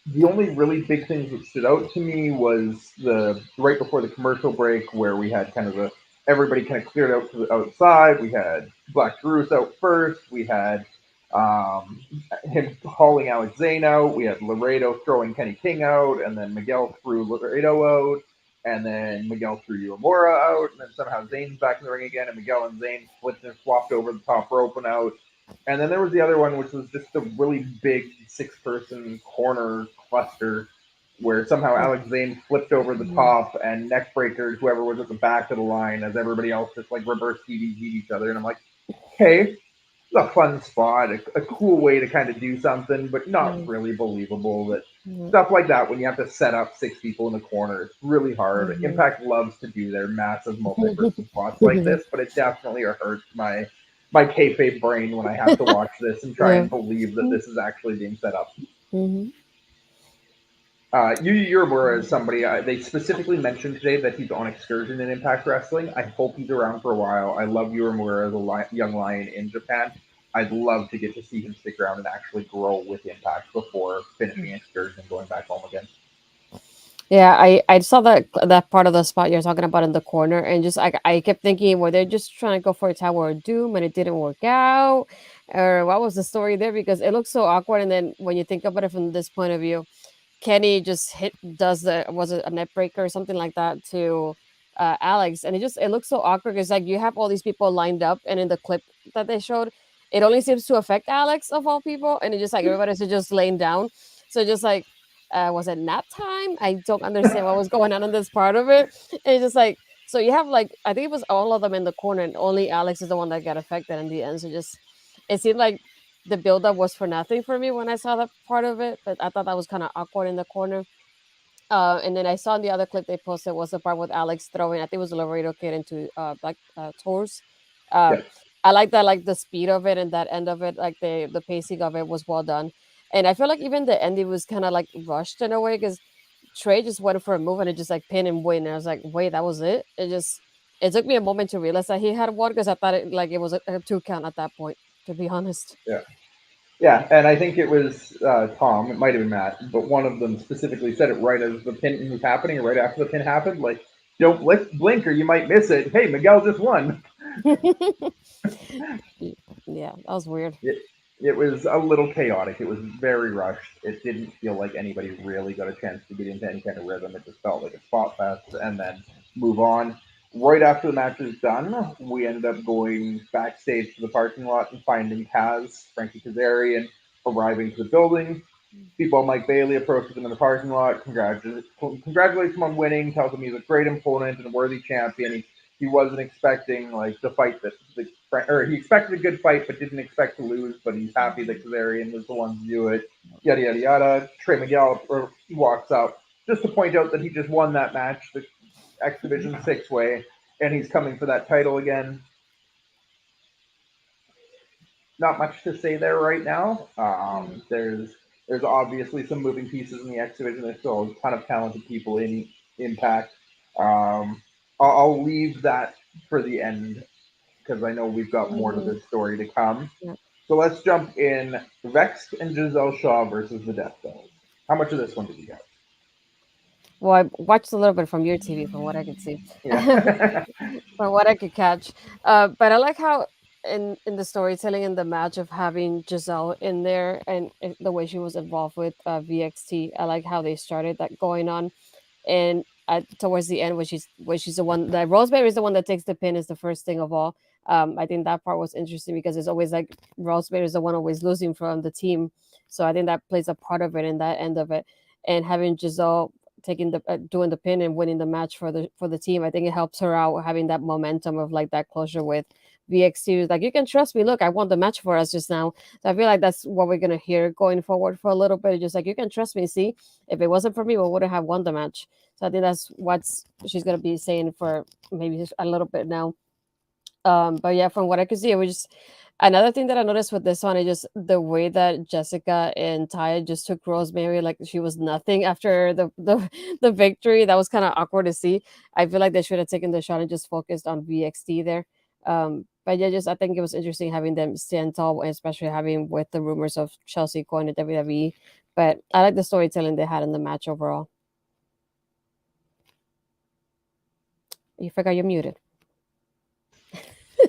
the only really big things that stood out to me was the right before the commercial break where we had kind of the everybody kind of cleared out to the outside. We had Black Taurus out first. We had him hauling Alex Zane out. We had Laredo throwing Kenny King out, and then Miguel threw Laredo out, and then Miguel threw Uemura out, and then somehow Zane's back in the ring again, and Miguel and Zane flipped and swapped over the top rope and out. And then there was the other one, which was just a really big six-person corner cluster where somehow Alex Zane flipped over the top and neckbreakered whoever was at the back of the line as everybody else just like reverse DDT'd each other. And I'm like, okay, it's a fun spot, a cool way to kind of do something, but not really believable. That stuff like that, when you have to set up six people in the corner, it's really hard. Impact loves to do their massive multi-person spots like this, but it definitely hurts my kayfabe brain when I have to watch this and try and believe that this is actually being set up. Yuya Uemura is somebody, they specifically mentioned today that he's on excursion in Impact Wrestling. I hope he's around for a while. I love Uemura as a young lion in Japan. I'd love to get to see him stick around and actually grow with Impact before finishing excursion and going back home again. Yeah, I saw that part of the spot you're talking about in the corner, and just I kept thinking, were they just trying to go for a Tower of Doom and it didn't work out, or what was the story there? Because it looks so awkward. And then when you think about it from this point of view, Kenny just was it a net breaker or something like that to Alex, and it looks so awkward because like you have all these people lined up, and in the clip that they showed, it only seems to affect Alex of all people, and it just like everybody's just laying down. So just like. Was it nap time? I don't understand what was going on in this part of it. And it's just like, so you have like, I think it was all of them in the corner, and only Alex is the one that got affected in the end. So it seemed like the buildup was for nothing for me when I saw that part of it. But I thought that was kind of awkward in the corner. And then I saw in the other clip they posted was the part with Alex throwing, I think it was a Laredo kid into Black Taurus. I like that, like the speed of it and that end of it, like the pacing of it was well done. And I feel like even the ending was kind of like rushed in a way because Trey just went for a move and it just like pin and win. And I was like, wait, that was it? It took me a moment to realize that he had one because I thought it was a 2 count at that point, to be honest. Yeah, and I think it was Tom, it might have been Matt, but one of them specifically said it right as the pin was happening, right after the pin happened, like, don't blink or you might miss it. Hey, Miguel just won. Yeah, that was weird. It was a little chaotic. It was very rushed. It didn't feel like anybody really got a chance to get into any kind of rhythm. It just felt like a spot fest and then move on. Right after the match was done, we ended up going backstage to the parking lot and finding Kaz, Frankie Kazarian, arriving to the building. People Mike Bailey approaches him in the parking lot, congratulates him on winning, tells him he's a great opponent and a worthy champion. He wasn't expecting like the fight or he expected a good fight but didn't expect to lose, but he's happy that Kazarian was the one to do it. Yada yada yada. Trey Miguel walks up just to point out that he just won that match, the X Division 6-way, and he's coming for that title again. Not much to say there right now. There's obviously some moving pieces in the X Division. There's still a ton of talented people in Impact. I'll leave that for the end because I know we've got more to this story to come. Yeah. So let's jump in. Vex and Giselle Shaw versus the Death Bells. How much of this one did you get? Well, I watched a little bit from your TV, from what I could see, Yeah. from what I could catch. But I like how in the storytelling in the match of having Giselle in there and the way she was involved with VXT. I like how they started that going on, and towards the end, when she's the one that Rosemary is the one that takes the pin is the first thing of all. I think that part was interesting because it's always like Rosemary is the one always losing from the team, so I think that plays a part of it in that end of it, and having Giselle taking the doing the pin and winning the match for the team. I think it helps her out having that momentum of like that closure with VXT. Like, you can trust me. Look, I won the match for us just now. So I feel like that's what we're gonna hear going forward for a little bit. Just like, you can trust me. See, if it wasn't for me, we wouldn't have won the match. So I think that's what's she's gonna be saying for maybe just a little bit now. But yeah, from what I could see, it was just another thing that I noticed with this one is just the way that Jessica and Taya just took Rosemary like she was nothing after the victory. That was kind of awkward to see. I feel like they should have taken the shot and just focused on VXT there. But yeah, just I think it was interesting having them stand tall, and especially having with the rumors of Chelsea going to WWE. But I like the storytelling they had in the match overall. You forgot you're muted.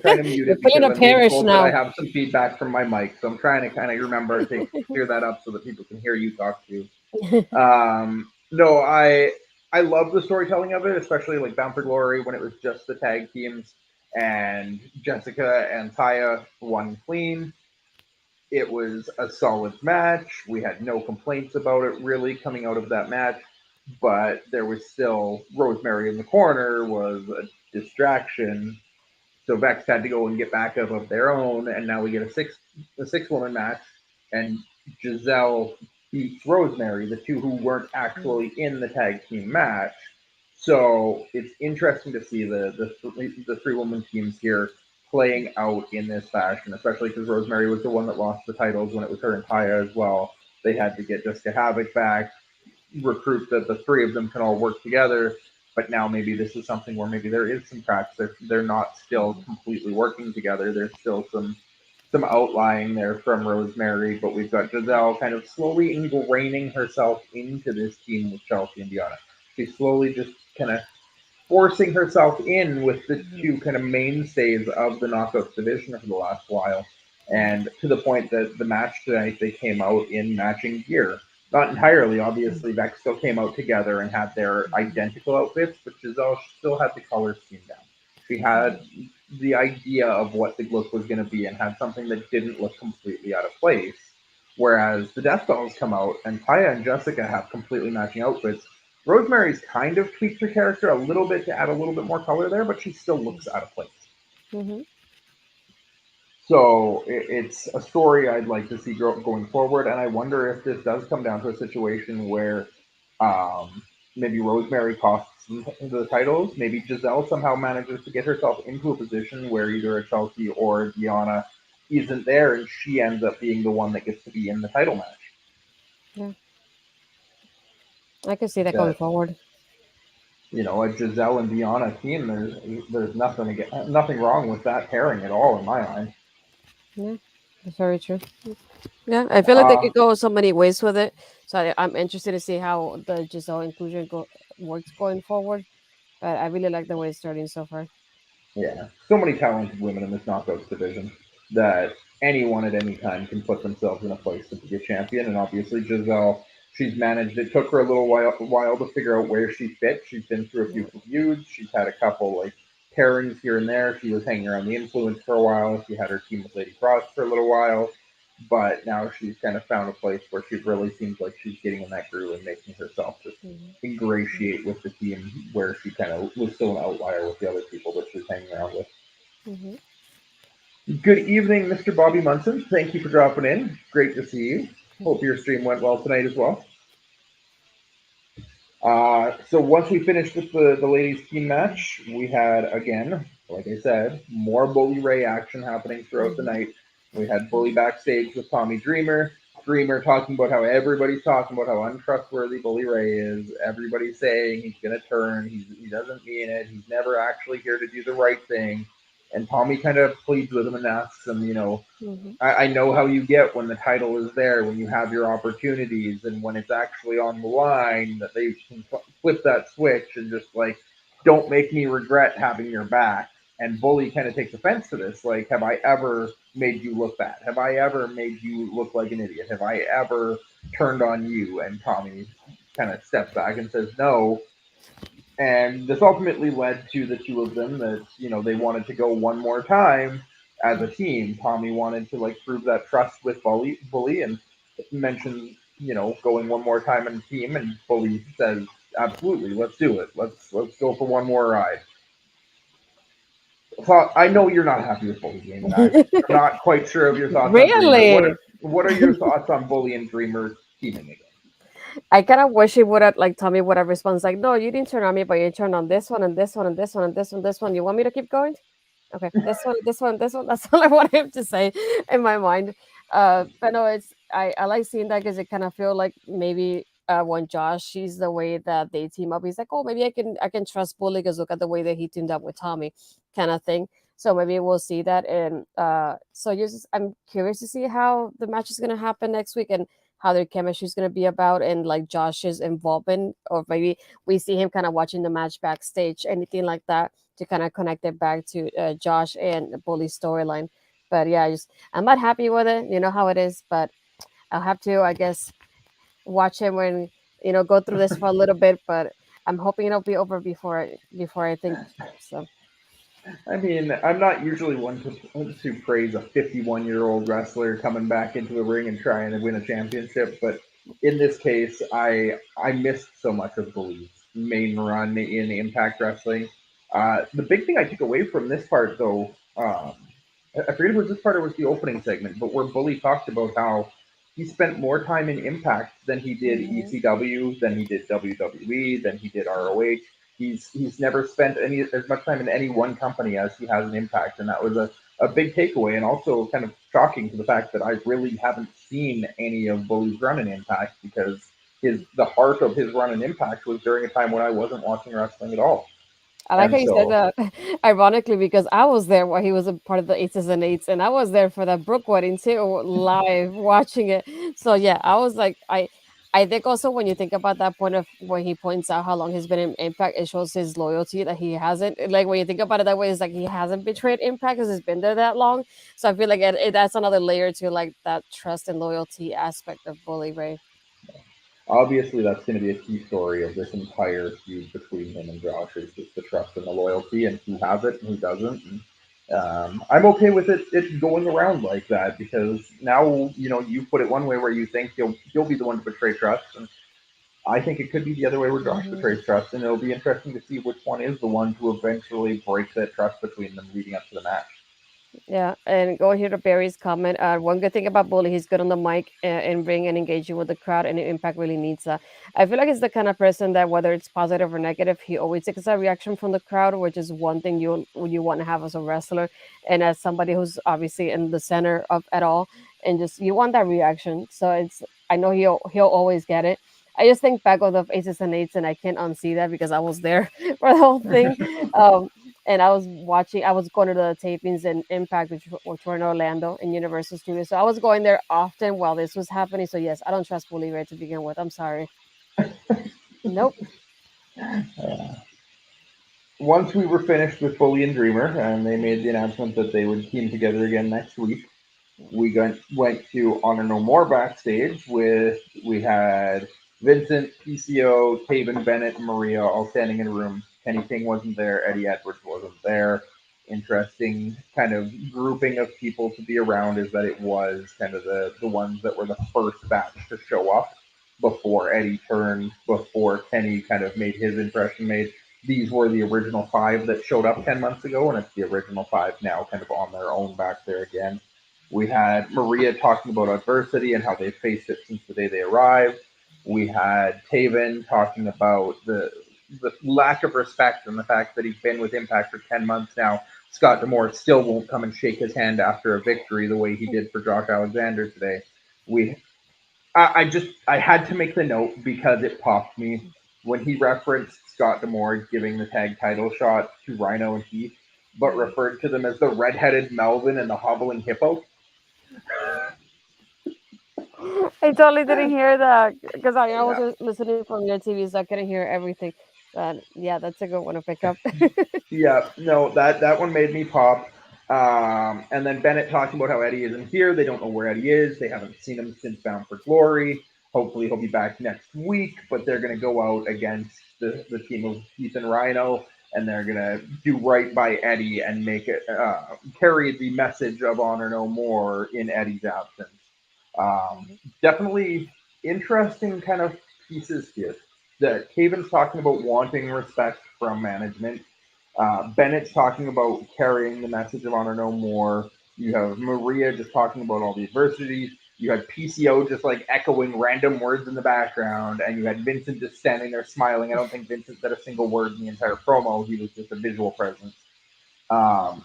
Trying to mute You're it putting because a I'm being parish told that I now. have some feedback from my mic. So I'm trying to kind of remember to clear that up so that people can hear you talk to you. No, I love the storytelling of it, especially like Bound for Glory when it was just the tag teams and Jessica and Taya won clean. It was a solid match. We had no complaints about it really coming out of that match, but there was still Rosemary in the corner was a distraction. So Vex had to go and get backup of their own, and now we get a six woman match, and Giselle beats Rosemary, the two who weren't actually in the tag team match. So it's interesting to see the three woman teams here playing out in this fashion, especially because Rosemary was the one that lost the titles when it was her and Taya as well. They had to get Jessica Havoc back, recruit that the three of them can all work together. But now maybe this is something where maybe there is some cracks. They're not still completely working together. There's still some outlying there from Rosemary, but we've got Giselle kind of slowly ingraining herself into this team with Chelsea and Diana. She's slowly just kind of forcing herself in with the two kind of mainstays of the Knockouts division for the last while. And to the point that the match tonight, they came out in matching gear. Not entirely, obviously. Vex still came out together and had their identical outfits, but Giselle still had the color scheme down. She had the idea of what the look was going to be and had something that didn't look completely out of place. Whereas the Death Dolls come out and Taya and Jessica have completely matching outfits. Rosemary's kind of tweaked her character a little bit to add a little bit more color there, but she still looks out of place. Mm-hmm. So it's a story I'd like to see going forward, and I wonder if this does come down to a situation where maybe Rosemary costs the titles. Maybe Giselle somehow manages to get herself into a position where either a Chelsea or Diana isn't there, and she ends up being the one that gets to be in the title match. Yeah, I can see that going That forward. a Giselle and Diana team, there's nothing wrong with that pairing at all in my mind. Yeah, that's very true. Yeah, I feel like they Uh, could go so many ways with it. So I'm interested to see how the Giselle inclusion works going forward. But I really like the way it's starting so far. yeah, so many talented women in this knockouts division that anyone at any time can put themselves in a place to be a champion. And obviously, Giselle, she's managed. It took her a little while to figure out where she fits. She's been through a few Yeah. feuds. She's had a couple like pairings here and there. She was hanging around the Influence for a while. She had her team with Lady Frost for a little while. But now she's kind of found a place where she really seems like she's getting in that groove and making herself just Mm-hmm. ingratiate with the team where she kind of was still an outlier with the other people that she was hanging around with. Mm-hmm. Good evening, Mr. Bobby Munson. Thank you for dropping in. Great to see you. Hope your stream went well tonight as well. So once we finished with the ladies team match, we had again, like I said, more Bully Ray action happening throughout the night. We had Bully backstage with Tommy Dreamer. Dreamer talking about how everybody's talking about how untrustworthy Bully Ray is. Everybody's saying he's gonna turn. He doesn't mean it. He's never actually here to do the right thing. And Tommy kind of pleads with him and asks him, Mm-hmm. I know how you get when the title is there, when you have your opportunities, and when it's actually on the line, that they can flip that switch and just like, don't make me regret having your back. And Bully kind of takes offense to this. Like, have I ever made you look bad? Have I ever made you look like an idiot? Have I ever turned on you? And Tommy kind of steps back and says, no. And this ultimately led to the two of them that, they wanted to go one more time as a team. Tommy wanted to like prove that trust with Bully and mentioned, going one more time in the team. And Bully says, Absolutely, let's do it. Let's go for one more ride. So I know you're not happy with Bully Gaming. I'm not quite sure of your thoughts on Dreamer. Really? What are your thoughts on Bully and Dreamer teaming again? I kind of wish he would have like tell me what a response like. No, you didn't turn on me, but you turned on this one and this one and this one and this one, this one. You want me to keep going? Okay, this one, this one, this one. That's all I want him to say in my mind. But no, it's I like seeing that because it kind of feel like maybe when Josh sees the way that they team up, he's like, oh, maybe I can trust Bully because look at the way that he teamed up with Tommy, kind of thing. So maybe we'll see that, and so I'm curious to see how the match is gonna happen next week and how their chemistry is gonna be about, and like Josh's involvement, or maybe we see him kind of watching the match backstage, anything like that to kind of connect it back to Josh and the Bully storyline. But yeah, I'm not happy with it. You know how it is, but I'll have to, I guess, watch him when go through this for a little bit. But I'm hoping it'll be over before I think so. I mean, I'm not usually one to praise a 51-year-old wrestler coming back into the ring and trying to win a championship, but in this case, I missed so much of Bully's main run in Impact Wrestling. The big thing I took away from this part, though, I forget if it was this part or was the opening segment, but where Bully talked about how he spent more time in Impact than he did Mhm. ECW, than he did WWE, than he did ROH. He's never spent any as much time in any one company as he has in Impact, and that was a big takeaway, and also kind of shocking to the fact that I really haven't seen any of Bully's run in Impact because the heart of his run in Impact was during a time when I wasn't watching wrestling at all, I like how and you said so that, ironically, because I was there while he was a part of the Aces and Eights, and I was there for that Brooke wedding too, live watching it. So yeah, I was like, I think also when you think about that point of when he points out how long he's been in Impact, it shows his loyalty that he hasn't. Like when you think about it that way, it's like he hasn't betrayed Impact because he's been there that long. So I feel like it adds another layer to like that trust and loyalty aspect of Bully Ray. obviously that's going to be a key story of this entire feud between him and Josh is just the trust and the loyalty and who has it and who doesn't. And, I'm okay with it going around like that because now you put it one way where you think he'll be the one to betray trust, and I think it could be the other way where Josh Mhm. betrays trust, and it'll be interesting to see which one is the one to eventually break that trust between them leading up to the match. Yeah, and going here to Barry's comment, one good thing about Bully, he's good on the mic and bring and engaging with the crowd, and Impact really needs that. I feel like he's the kind of person that whether it's positive or negative, he always takes a reaction from the crowd, which is one thing you want to have as a wrestler, and as somebody who's obviously in the center of it all, and just you want that reaction. So I know he'll always get it. I just think back of the Aces and Eights, and I can't unsee that because I was there for the whole thing. Um, and I was going to the tapings in Impact, which were in Orlando in Universal Studios. So I was going there often while this was happening. So yes, I don't trust Bully Ray to begin with. I'm sorry. Nope. Uh, Once we were finished with Bully and Dreamer, and they made the announcement that they would team together again next week, we went to Honor No More backstage with we had Vincent, PCO, Taven, Bennett, and Maria all standing in a room. Kenny King wasn't there. Eddie Edwards wasn't there. Interesting kind of grouping of people to be around is that it was kind of the ones that were the first batch to show up before Eddie turned, before Kenny kind of made his impression made. These were the original five that showed up 10 months ago, and it's the original five now kind of on their own back there again. We had Maria talking about adversity and how they faced it since the day they arrived. We had Taven talking about the lack of respect and the fact that he's been with Impact for 10 months now. Scott D'Amore still won't come and shake his hand after a victory the way he did for Josh Alexander today. We, I had to make the note because it popped me when he referenced Scott D'Amore giving the tag title shot to Rhino and Heath, but referred to them as the redheaded Melvin and the hobbling hippo. I totally didn't hear that because I was listening from your TV, so I couldn't hear everything. But yeah, that's a good one to pick up. Yeah, no, that one made me pop. And then Bennett talking about how Eddie isn't here. They don't know where Eddie is. They haven't seen him since Bound for Glory. Hopefully, he'll be back next week. But they're going to go out against the team of Heath and Rhino, and they're going to do right by Eddie and make it carry the message of Honor No More in Eddie's absence. Definitely interesting kind of pieces here. that Caven's talking about wanting respect from management. Bennett's talking about carrying the message of Honor No More. You have Maria just talking about all the adversity. You had PCO just like echoing random words in the background, and you had Vincent just standing there smiling. I don't think Vincent said a single word in the entire promo. He was just a visual presence. Um,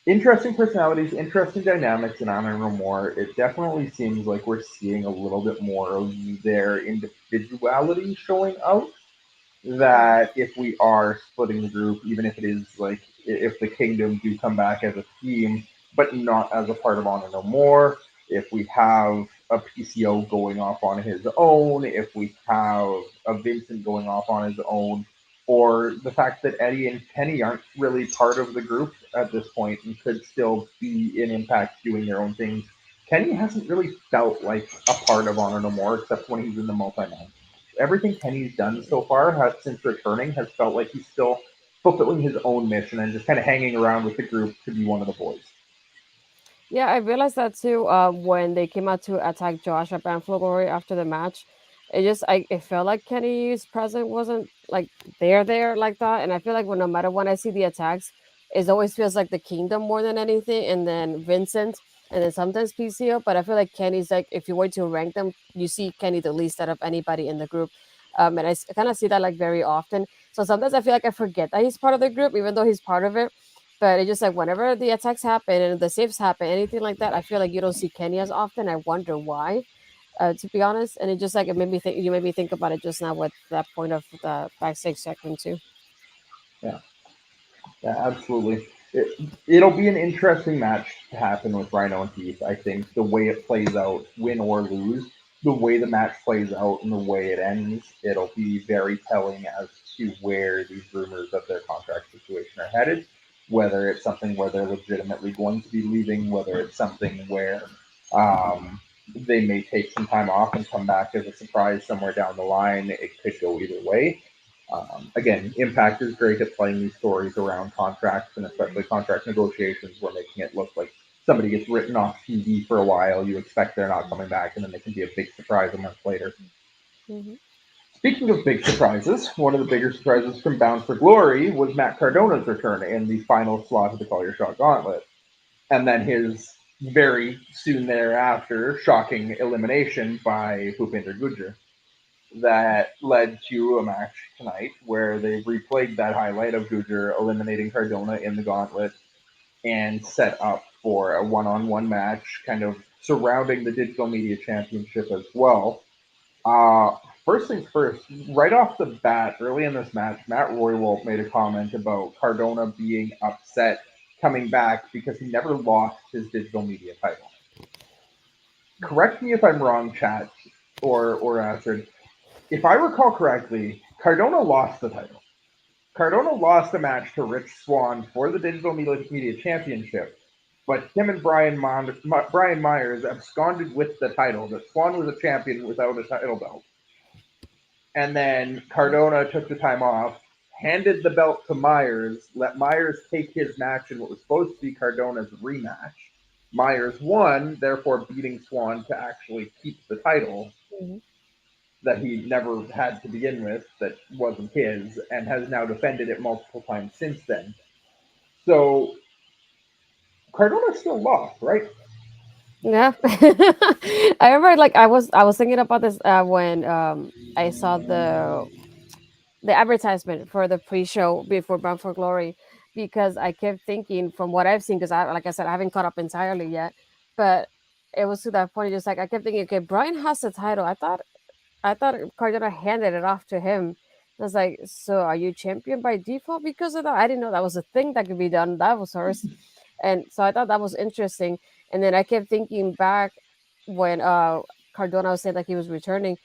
Interesting personalities, interesting dynamics in Honor No More. It definitely seems like we're seeing a little bit more of their individuality showing out. That if we are splitting the group, even if it is like if the Kingdom do come back as a team, but not as a part of Honor No More, if we have a PCO going off on his own, if we have a Vincent going off on his own, or the fact that Eddie and Kenny aren't really part of the group at this point and could still be in Impact doing their own things. Kenny hasn't really felt like a part of Honor No More except when he's in the multi-man. Everything Kenny's done so far since returning has felt like he's still fulfilling his own mission and just kind of hanging around with the group to be one of the boys. Yeah, I realized that too. When they came out to attack Josh at Banfield Glory after the match, it felt like Kenny's presence wasn't like there like that, and I feel like when no matter when I see the attacks, it always feels like the Kingdom more than anything, and then Vincent, and then sometimes PCO. But I feel like Kenny's like if you were to rank them, you see Kenny the least out of anybody in the group, and I kind of see that like very often. So sometimes I feel like I forget that he's part of the group, even though he's part of it, but it's just like whenever the attacks happen and the saves happen, anything like that, I feel like you don't see Kenny as often. I wonder why, to be honest. And it just like it made me think. You made me think about it just now with that point of the backstage segment too. Yeah, yeah, absolutely. It'll be an interesting match to happen with Rhino and Heath. I think the way it plays out, win or lose, the way the match plays out and the way it ends, it'll be very telling as to where these rumors of their contract situation are headed. Whether it's something where they're legitimately going to be leaving, whether it's something where um, they may take some time off and come back as a surprise somewhere down the line. It could go either way. Again, Impact is great at playing these stories around contracts and especially contract negotiations. We're making it look like somebody gets written off TV for a while. You expect they're not coming back, and then they can be a big surprise a month later. Hmm. Speaking of big surprises, one of the bigger surprises from Bound for Glory was Matt Cardona's return in the final slot of the Call Your Shot Gauntlet. And then his very soon thereafter shocking elimination by Bhupinder Gujjar that led to a match tonight where they replayed that highlight of Gujar eliminating Cardona in the gauntlet and set up for a one-on-one match, kind of surrounding the Digital Media Championship as well. First things first, right off the bat, early in this match, Matt Roywalt made a comment about Cardona being upset coming back because he never lost his digital media title. Correct me if I'm wrong, chat or Astrid. If I recall correctly, Cardona lost the title. Cardona lost a match to Rich Swann for the Digital Media Championship, but him and Brian Myers absconded with the title. That Swann was a champion without a title belt. And then Cardona took the time off, handed the belt to Myers, let Myers take his match in what was supposed to be Cardona's rematch. Myers won, therefore beating Swann to actually keep the title Hmm. that he never had to begin with, that wasn't his, and has now defended it multiple times since then. So Cardona still lost, right? Yeah, I remember like I was thinking about this when I saw the advertisement for the pre-show before Bound for Glory, because I kept thinking from what I've seen, because I like I said I haven't caught up entirely yet, but it was to that point just like I kept thinking, okay, Brian has the title. I thought Cardona handed it off to him. I was like, so are you champion by default because of that? I didn't know that was a thing that could be done. That was hers. And so I thought that was interesting. And then I kept thinking back when Cardona was saying like he was returning.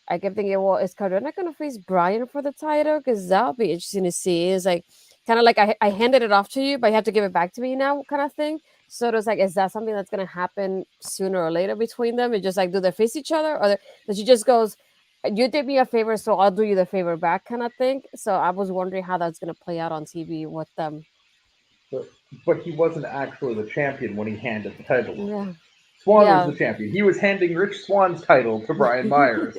I kept thinking, well, is Cardona gonna face Brian for the title? Because that would be interesting to see. It's like kind of like I handed it off to you, but you have to give it back to me now, kind of thing. So it was like, is that something that's gonna happen sooner or later between them? It's just like, do they face each other, or that she just goes, "You did me a favor, so I'll do you the favor back," kind of thing. So I was wondering how that's gonna play out on TV with them. But, but he wasn't actually the champion when he handed the title off. Yeah, Swann was yeah. the champion. He was handing Rich Swann's title to Brian Myers.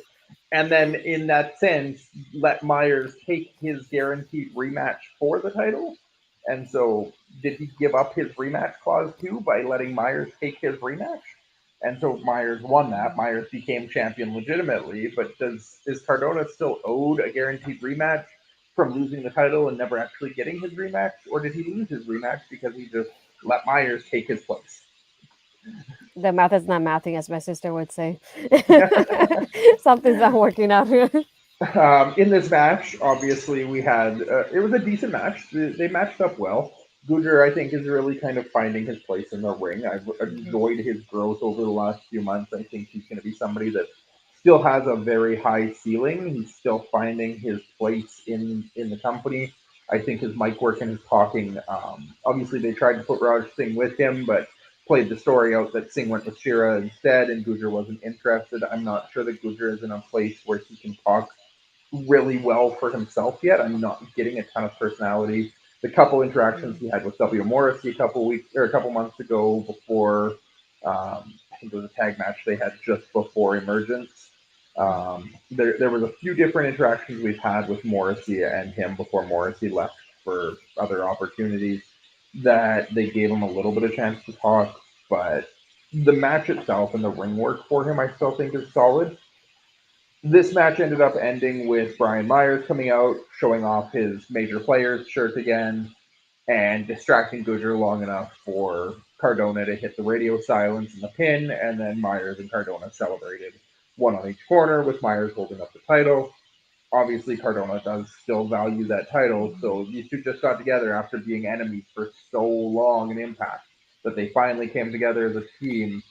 and then in that sense, let Myers take his guaranteed rematch for the title. And so, did he give up his rematch clause too by letting Myers take his rematch? And so Myers won that. Myers became champion legitimately, but is Cardona still owed a guaranteed rematch from losing the title and never actually getting his rematch, or did he lose his rematch because he just let Myers take his place? The math is not mathing, as my sister would say. Something's not working out here. In this match, obviously, we had it was a decent match. They matched up well. Gujar, I think, is really kind of finding his place in the ring. I've Mhm. enjoyed his growth over the last few months. I think he's going to be somebody that still has a very high ceiling. He's still finding his place in the company. I think his mic work and his talking. Obviously, they tried to put Raj Singh with him, but played the story out that Singh went with Shira instead, and Gujar wasn't interested. I'm not sure that Gujar is in a place where he can talk really well for himself yet. I'm not getting a ton of personality. The couple interactions he had with W. Morrissey a couple weeks or a couple months ago before, I think it was a tag match they had just before Emergence. There was a few different interactions we've had with Morrissey and him before Morrissey left for other opportunities that they gave him a little bit of chance to talk, but the match itself and the ring work for him, I still think is solid. This match ended up ending with Brian Myers coming out, showing off his major players shirt again, and distracting Gujar long enough for Cardona to hit the radio silence and the pin, and then Myers and Cardona celebrated, one on each corner, with Myers holding up the title. Obviously, Cardona does still value that title, so these two just got together after being enemies for so long in Impact that they finally came together as a team.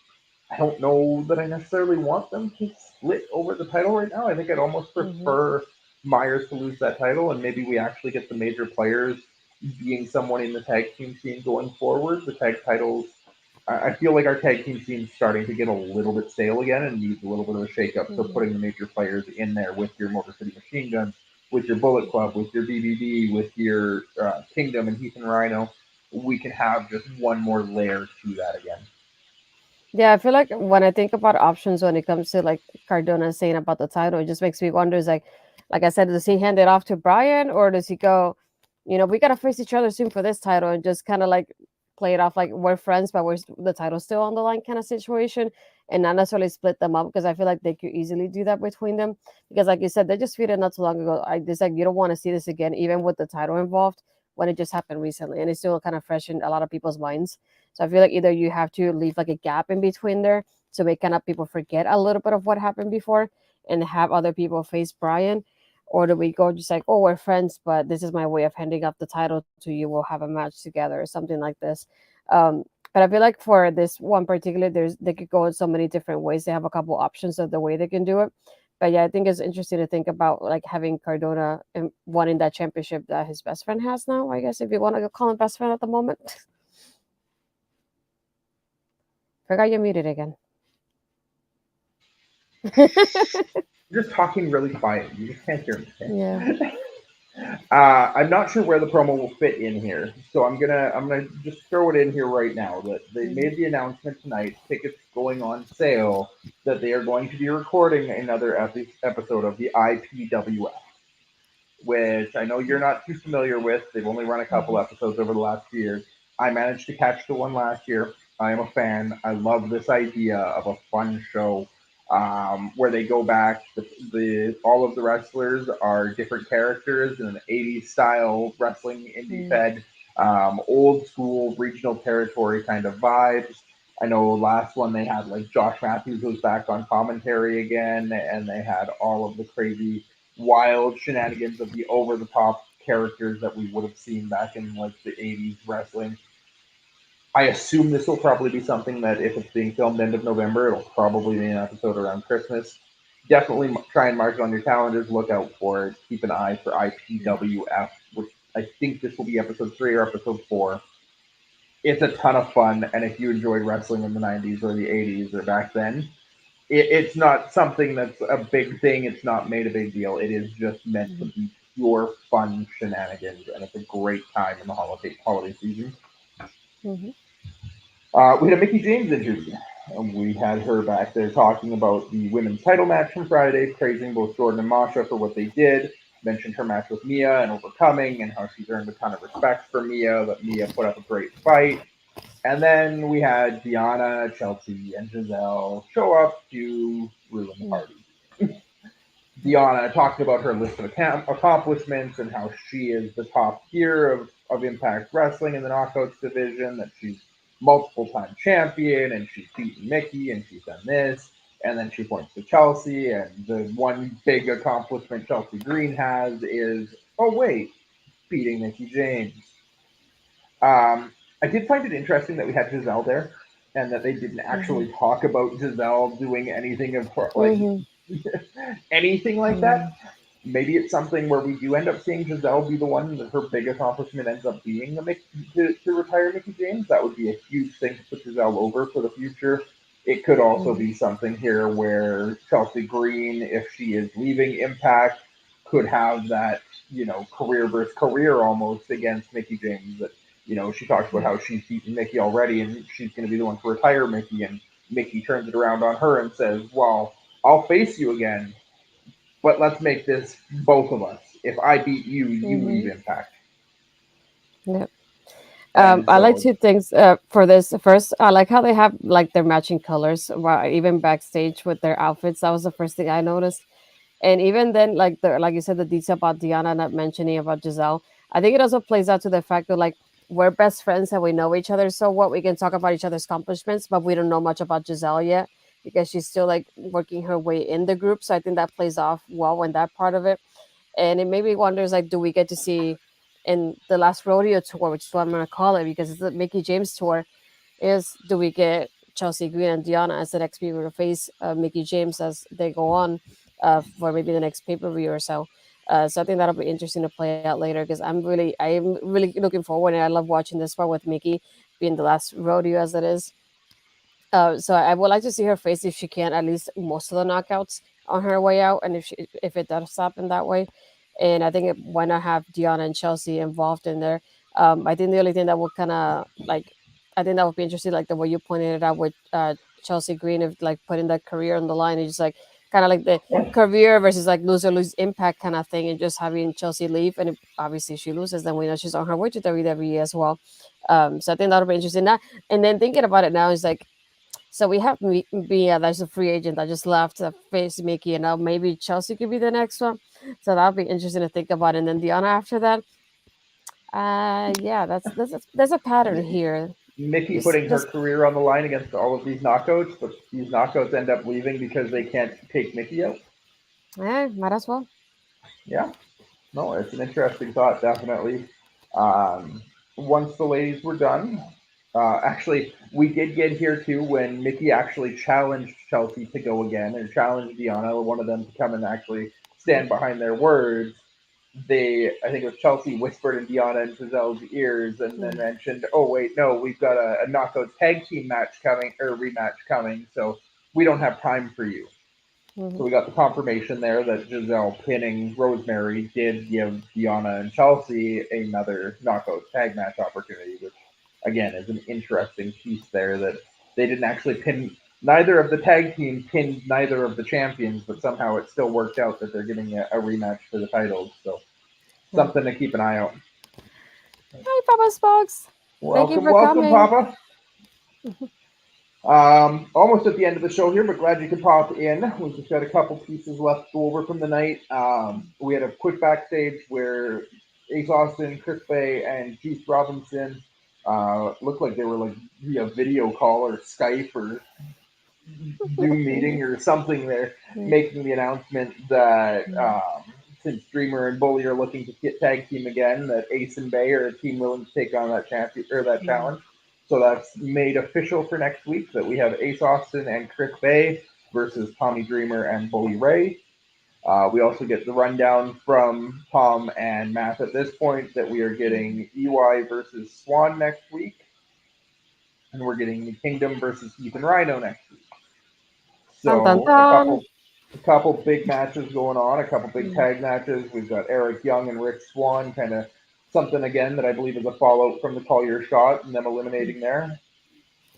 I don't know that I necessarily want them to split over the title right now. I think I'd almost Mhm. prefer Myers to lose that title, and maybe we actually get the major players being someone in the tag team scene going forward. The tag titles, I feel like our tag team scene is starting to get a little bit stale again and needs a little bit of a shakeup. So Mhm. putting the major players in there with your Motor City Machine Guns, with your Bullet Club, with your BBB, with your Kingdom and Heath and Rhino, we can have just one more layer to that again. Yeah, I feel like when I think about options when it comes to like Cardona saying about the title, it just makes me wonder is like I said, does he hand it off to Brian or does he go, we gotta face each other soon for this title and just kind of like play it off like we're friends, but the title's still on the line kind of situation and not necessarily split them up because I feel like they could easily do that between them. Because like you said, they just tweeted not too long ago. I just like you don't want to see this again, even with the title involved when it just happened recently. And it's still kind of fresh in a lot of people's minds. So I feel like either you have to leave like a gap in between there to make kind of people forget a little bit of what happened before and have other people face Brian. Or do we go just like, oh, we're friends, but this is my way of handing up the title to you. We'll have a match together or something like this. Um, but I feel like for this one particular, they could go in so many different ways. They have a couple options of the way they can do it. But yeah, I think it's interesting to think about like having Cardona and wanting that championship that his best friend has now. I guess if you want to call him best friend at the moment. Forgot you're muted again. You're just talking really quiet. You just can't hear me. Yeah. Okay? I'm not sure where the promo will fit in here, so I'm gonna just throw it in here right now that they Mhm. made the announcement tonight. Tickets going on sale. That they are going to be recording another episode of the IPWF, which I know you're not too familiar with. They've only run a couple Mhm. episodes over the last few years. I managed to catch the one last year. I am a fan. I love this idea of a fun show where they go back. The all of the wrestlers are different characters in an '80s style wrestling indie Mhm. fed, old school regional territory kind of vibes. I know last one they had like Josh Matthews was back on commentary again, and they had all of the crazy wild shenanigans of the over the top characters that we would have seen back in like the '80s wrestling. I assume this will probably be something that if it's being filmed end of November, it'll probably be an episode around Christmas. Definitely try and mark it on your calendars. Look out for it. Keep an eye for IPWF, which I think this will be episode 3 or episode 4. It's a ton of fun, and if you enjoyed wrestling in the '90s or the '80s or back then, it's not something that's a big thing. It's not made a big deal. It is just meant to Mhm. be pure fun shenanigans, and it's a great time in the holiday season. Mhm. We had a Mickey James interview. We had her back there talking about the women's title match from Friday, praising both Jordan and Masha for what they did. Mentioned her match with Mia and overcoming, and how she's earned a ton of respect for Mia. That Mia put up a great fight. And then we had Deonna, Chelsea, and Giselle show up to ruin the party. Deonna talked about her list of accomplishments and how she is the top tier of Impact Wrestling in the Knockouts division, that she's multiple time champion and she's beaten Mickey and she's done this. And then she points to Chelsea, and the one big accomplishment Chelsea Green has is, oh, wait, beating Mickey James. I did find it interesting that we had Giselle there and that they didn't actually talk about Giselle doing anything of like anything like that. Maybe it's something where we do end up seeing Giselle be the one that her big accomplishment ends up being to retire Mickey James. That would be a huge thing to put Giselle over for the future. It could also be something here where Chelsea Green, if she is leaving Impact, could have that, career versus career almost against Mickey James. That, she talks about how she's beaten Mickey already and she's going to be the one to retire Mickey. And Mickey turns it around on her and says, well, I'll face you again, but let's make this both of us. If I beat you, you leave Impact. Yep. And I like so, two things for this. First, I like how they have like their matching colors, even backstage with their outfits. That was the first thing I noticed. And even then, like you said, the detail about Diana not mentioning about Giselle, I think it also plays out to the fact that like we're best friends and we know each other so what we can talk about each other's accomplishments, but we don't know much about Giselle yet because she's still like working her way in the group. So I think that plays off well in that part of it. And it made me wonders like, do we get to see in the last rodeo tour, which is what I'm gonna call it because it's the Mickey James tour, is do we get Chelsea Green and Deonna as the next people to face Mickey James as they go on for maybe the next pay per view or so. So I think that'll be interesting to play out later because I'm really looking forward and I love watching this part with Mickey being the last rodeo as it is. So I would like to see her face if she can at least most of the knockouts on her way out, and if it does happen that way, and I think why not have Deonna and Chelsea involved in there? I think the only thing that would kind of like, I think that would be interesting, like the way you pointed it out with Chelsea Green, of like putting that career on the line and just like kind of like the career versus like lose or lose impact kind of thing, and just having Chelsea leave, and if, obviously she loses, then we know she's on her way to WWE as well. So I think that'll be interesting. Now, and then thinking about it now is like so we have Mia, that's a free agent that just left to face Mickey, and now maybe Chelsea could be the next one. So that'll be interesting to think about. And then Deonna after that, yeah, there's a pattern here. Mickey Just putting her just career on the line against all of these knockouts, but these knockouts end up leaving because they can't take Mickey out. might as well. Yeah, no, it's an interesting thought, definitely. Once the ladies were done, actually, we did get here too when Mickey actually challenged Chelsea to go again and challenged Deonna, one of them to come and actually stand behind their words. I think it was Chelsea whispered in Deonna and Giselle's ears and then mentioned, oh, wait, no, we've got a knockout tag team match coming, or rematch coming, so we don't have time for you. So we got the confirmation there that Giselle pinning Rosemary did give Deonna and Chelsea another knockout tag match opportunity, which again is an interesting piece there that they didn't actually pin neither of the tag team pinned neither of the champions, but somehow it still worked out that they're getting a rematch for the titles. So something to keep an eye out. Hi, Papa Spox. Thank you Welcome, for welcome, coming. Papa. Almost at the end of the show here, but glad you could pop in. We've just got a couple pieces left to go over from the night. We had a quick backstage where Ace Austin, Chris Bay, and Keith Robinson looked like they were like via video call or Skype or Zoom meeting or something there, making the announcement that since Dreamer and Bully are looking to get tag team again, that Ace and Bay are a team willing to take on that champion or that challenge. So that's made official for next week that we have Ace Austin and Chris Bay versus Tommy Dreamer and Bully Ray. We also get the rundown from Tom and Matt at this point that we are getting EY versus Swan next week. And we're getting the Kingdom versus Ethan Rhino next week. Dun, dun, So dun. a couple big matches going on, a couple big tag matches. We've got Eric Young and Rick Swan, kind of something again that I believe is a fallout from the Call Your Shot and them eliminating there.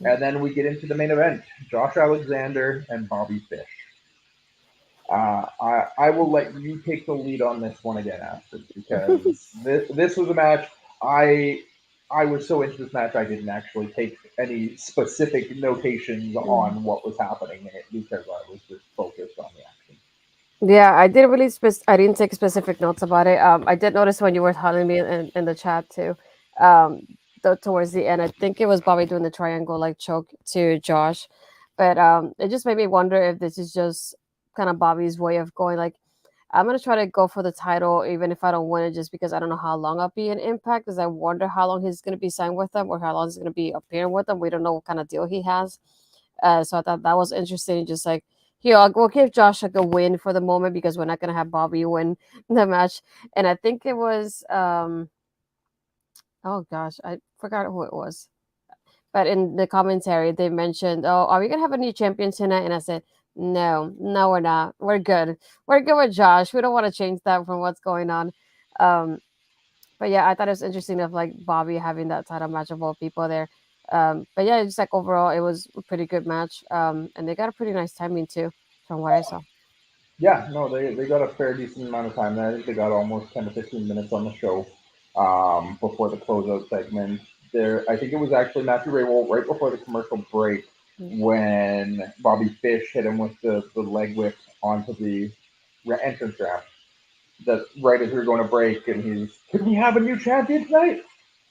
And then we get into the main event: Josh Alexander and Bobby Fish. I will let you take the lead on this one again, Ashton, because this was a match I I was so into this match I didn't actually take any specific notations Mm. on what was happening in it because I was just focused on the action. Yeah, I didn't really I didn't take specific notes about it. I did notice when you were telling me in the chat too. Towards the end, I think it was Bobby doing the triangle like choke to Josh, but it just made me wonder if this is just kind of Bobby's way of going like, I'm gonna try to go for the title even if I don't win it, just because I don't know how long I'll be in Impact. Because I wonder how long he's gonna be signed with them or how long he's gonna be appearing with them. We don't know what kind of deal he has. So I thought that was interesting. Just like, here, we'll give Josh like a win for the moment because we're not gonna have Bobby win the match. And I think it was oh gosh, I forgot who it was. But in the commentary, they mentioned, "Oh, are we gonna have a new champion tonight?" And I said, "No, no, we're not. We're good. We're good with Josh. We don't want to change that from what's going on." Um, but yeah, I thought it was interesting of like Bobby having that title match of all people there. But yeah, just like overall, it was a pretty good match. And they got a pretty nice timing too, from what I saw. Yeah, no, they got a fair decent amount of time there. I think they got almost 10 to 15 minutes on the show before the closeout segment. There, I think it was actually Matthew Raywell right before the commercial break Mm. when Bobby Fish hit him with the leg whip onto the entrance ramp. That right as we were going to break, and he's, "Can we have a new champion tonight?"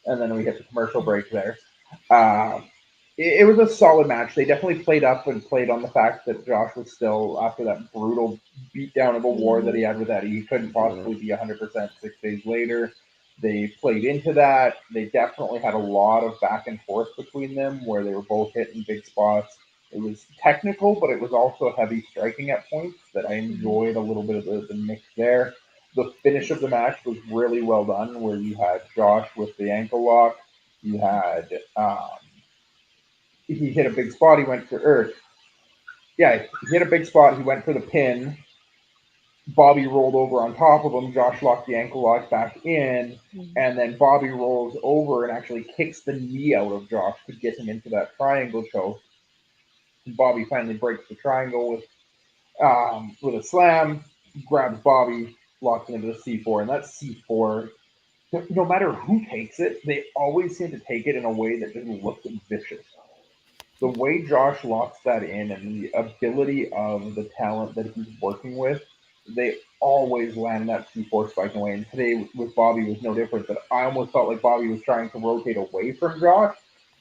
And then we hit the commercial break there. Um, it was a solid match. They definitely played up and played on the fact that Josh was still, after that brutal beatdown of a war that he Mhm. had with Eddie, he couldn't Yeah. possibly be 100% 6 days later. They played into that. They definitely had a lot of back and forth between them where they were both hitting big spots. It was technical, but it was also heavy striking at points that I Mhm. enjoyed a little bit of the mix there. The finish of the match was really well done, where you had Josh with the ankle lock. You had he hit a big spot. He went for Earth. Yeah, he hit a big spot. He went for the pin. Bobby rolled over on top of him. Josh locked the ankle lock back in, Mhm. and then Bobby rolls over and actually kicks the knee out of Josh to get him into that triangle choke. Bobby finally breaks the triangle with a slam, grabs Bobby, locks him into the C4, and that C4, no matter who takes it, they always seem to take it in a way that doesn't look vicious. The way Josh locks that in and the ability of the talent that he's working with, they always land that C4 spike away. And today with Bobby was no different. But I almost felt like Bobby was trying to rotate away from Josh,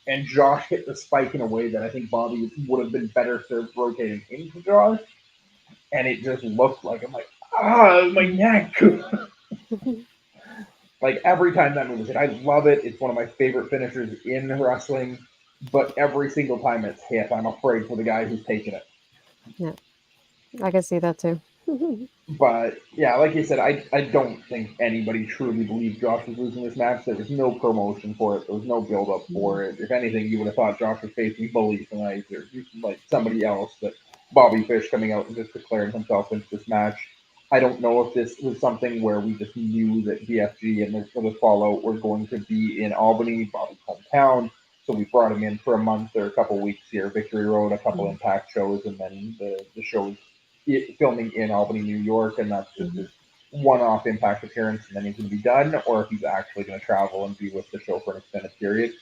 and Josh hit the spike in a way that I think Bobby would have been better served rotating into Josh. And it just looked like, I'm like, my neck. Like every time that movie hit, I love it. It's one of my favorite finishers in wrestling. But every single time it's hit, I'm afraid for the guy who's taking it. Yeah, I can see that too. But yeah, like you said, I don't think anybody truly believed Josh was losing this match. There was no promotion for it. There was no build up for it. If anything, you would have thought Josh was facing Bully tonight or like somebody else. But Bobby Fish coming out and just declaring himself into this match. I don't know if this was something where we just knew that BFG and the Fallout were going to be in Albany, Bobby's hometown. So we brought him in for a month or a couple weeks here, Victory Road, a couple Mhm. Impact shows, and then the shows filming in Albany, New York, and that's just Mhm. his one-off Impact appearance, and then he's going to be done, or if he's actually going to travel and be with the show for an extended period.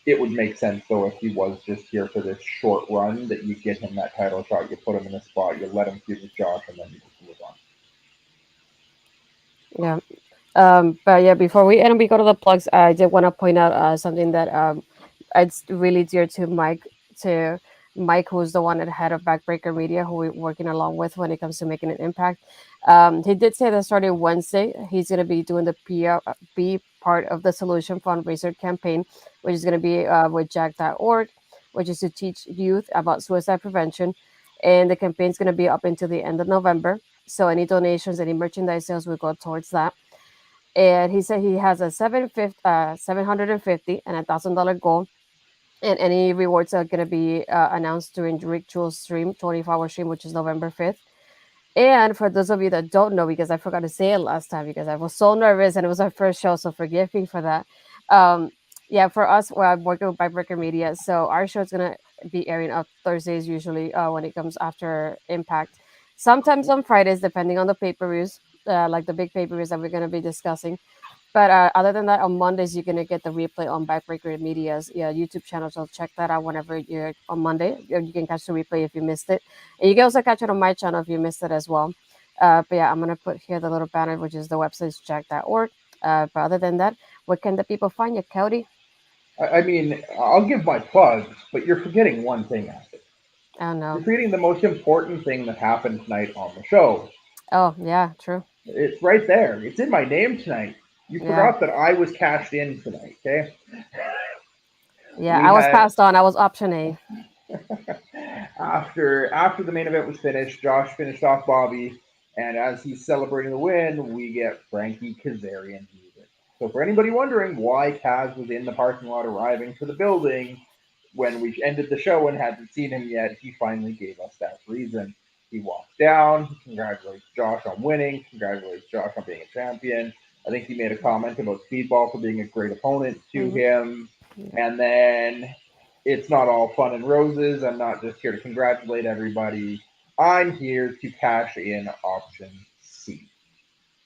It would make sense though if he was just here for this short run that you get him that title shot, you put him in a spot, you let him feud with Josh, and then you just move on. Yeah. But yeah, before we and we go to the plugs, I did want to point out something that it's really dear to Mike, who's the one at head of Backbreaker Media, who we're working along with when it comes to making an impact. He did say that starting Wednesday, he's going to be doing the be part of the Solution Fundraiser campaign, which is going to be with Jack.org, which is to teach youth about suicide prevention. And the campaign is going to be up until the end of November. So any donations, any merchandise sales will go towards that. And he said he has a 750 and $1,000 goal, and any rewards are going to be announced during Rick Jewel's stream, 24-hour stream, which is November 5th. And for those of you that don't know, because I forgot to say it last time because I was so nervous and it was our first show, so forgive me for that. um Yeah, for us, well, I'm working with Breaker Media, so our show is gonna be airing on Thursdays usually when it comes after Impact. Sometimes on Fridays, depending on the pay-per-views, like the big pay-per-views that we're gonna be discussing. But other than that, on Mondays you're gonna get the replay on Backbreaker Media's YouTube channel. So check that out whenever you're on Monday. You can catch the replay if you missed it, and you can also catch it on my channel if you missed it as well. But yeah, I'm gonna put here the little banner, which is the website jack.org. But other than that, where can the people find you, Cody? I mean, I'll give my plugs, but you're forgetting one thing, Ashley. Oh You're no. forgetting the most important thing that happened tonight on the show. Oh yeah, true. It's right there. It's in my name tonight. You Yeah, forgot that I was cashed in tonight, okay? yeah. We I was had passed on. I was option A. after the main event was finished, Josh finished off Bobby, and as he's celebrating the win, we get Frankie Kazarian music. So for anybody wondering why Kaz was in the parking lot arriving to the building when we ended the show and hadn't seen him yet, he finally gave us that reason. He walks down, he congratulates Josh on winning, congratulates Josh on being a champion. I think he made a comment about Speedball for being a great opponent to Hmm. him. Yeah. And then it's not all fun and roses. I'm not just here to congratulate everybody. I'm here to cash in option C.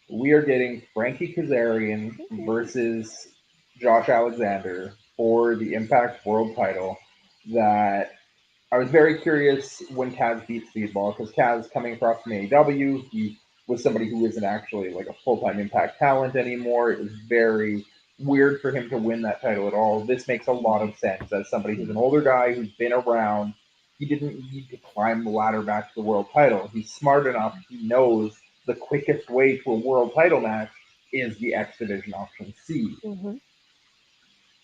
We are getting Frankie Kazarian versus Josh Alexander for the Impact World title. That I was very curious when Kaz beat Speedball because Kaz coming across from AEW, he was somebody who isn't actually like a full time Impact talent anymore. It was very weird for him to win that title at all. This makes a lot of sense as somebody who's an older guy who's been around. He didn't need to climb the ladder back to the world title. He's smart enough. He knows the quickest way to a world title match is the X Division option C. Hmm.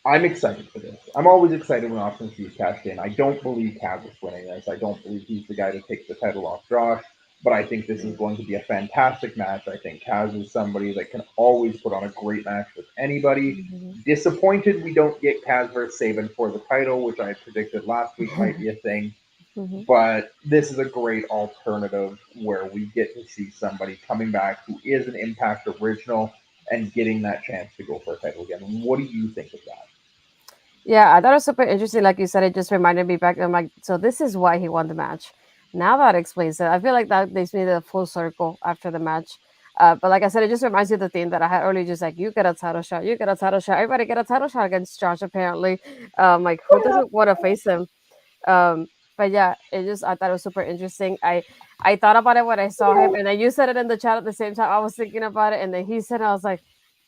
I'm excited for this. I'm always excited when Austin sees cashed in. I don't believe Kaz is winning this. I don't believe he's the guy to take the title off Josh. But I think this is going to be a fantastic match. I think Kaz is somebody that can always put on a great match with anybody. Disappointed we don't get Kaz versus Saban for the title, which I predicted last week might be a thing. Hmm. But this is a great alternative where we get to see somebody coming back who is an Impact original and getting that chance to go for a title again. What do you think of that? Yeah, I thought it was super interesting. Like you said, it just reminded me back. I'm like, so this is why he won the match. Now that explains it. I feel like that makes me the full circle after the match. But like I said, it just reminds you of the theme that I had earlier. Just like you get a title shot, you get a title shot. Everybody get a title shot against Josh. Apparently, like who doesn't want to face him? Um, but yeah, it just I thought it was super interesting. I thought about it when I saw him, and then you said it in the chat at the same time. I was thinking about it, and then he said, it, I was like,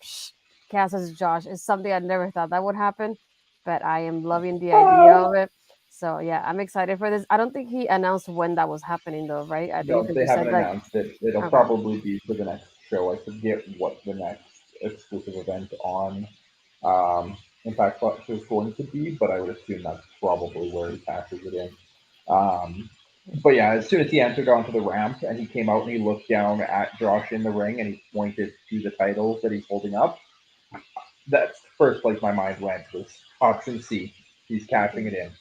Psh, Cass as Josh is something I never thought that would happen, but I am loving the idea of it. So yeah, I'm excited for this. I don't think he announced when that was happening though, right? I think No, he they just haven't said like, announced it. It'll okay, probably be for the next show. I forget what the next exclusive event on Impact Plus is going to be, but I would assume that's probably where he passes it in. Um, but yeah, as soon as he entered onto the ramp and he came out and he looked down at Josh in the ring and he pointed to the titles that he's holding up, that's the first place my mind went was option C. He's cashing it in.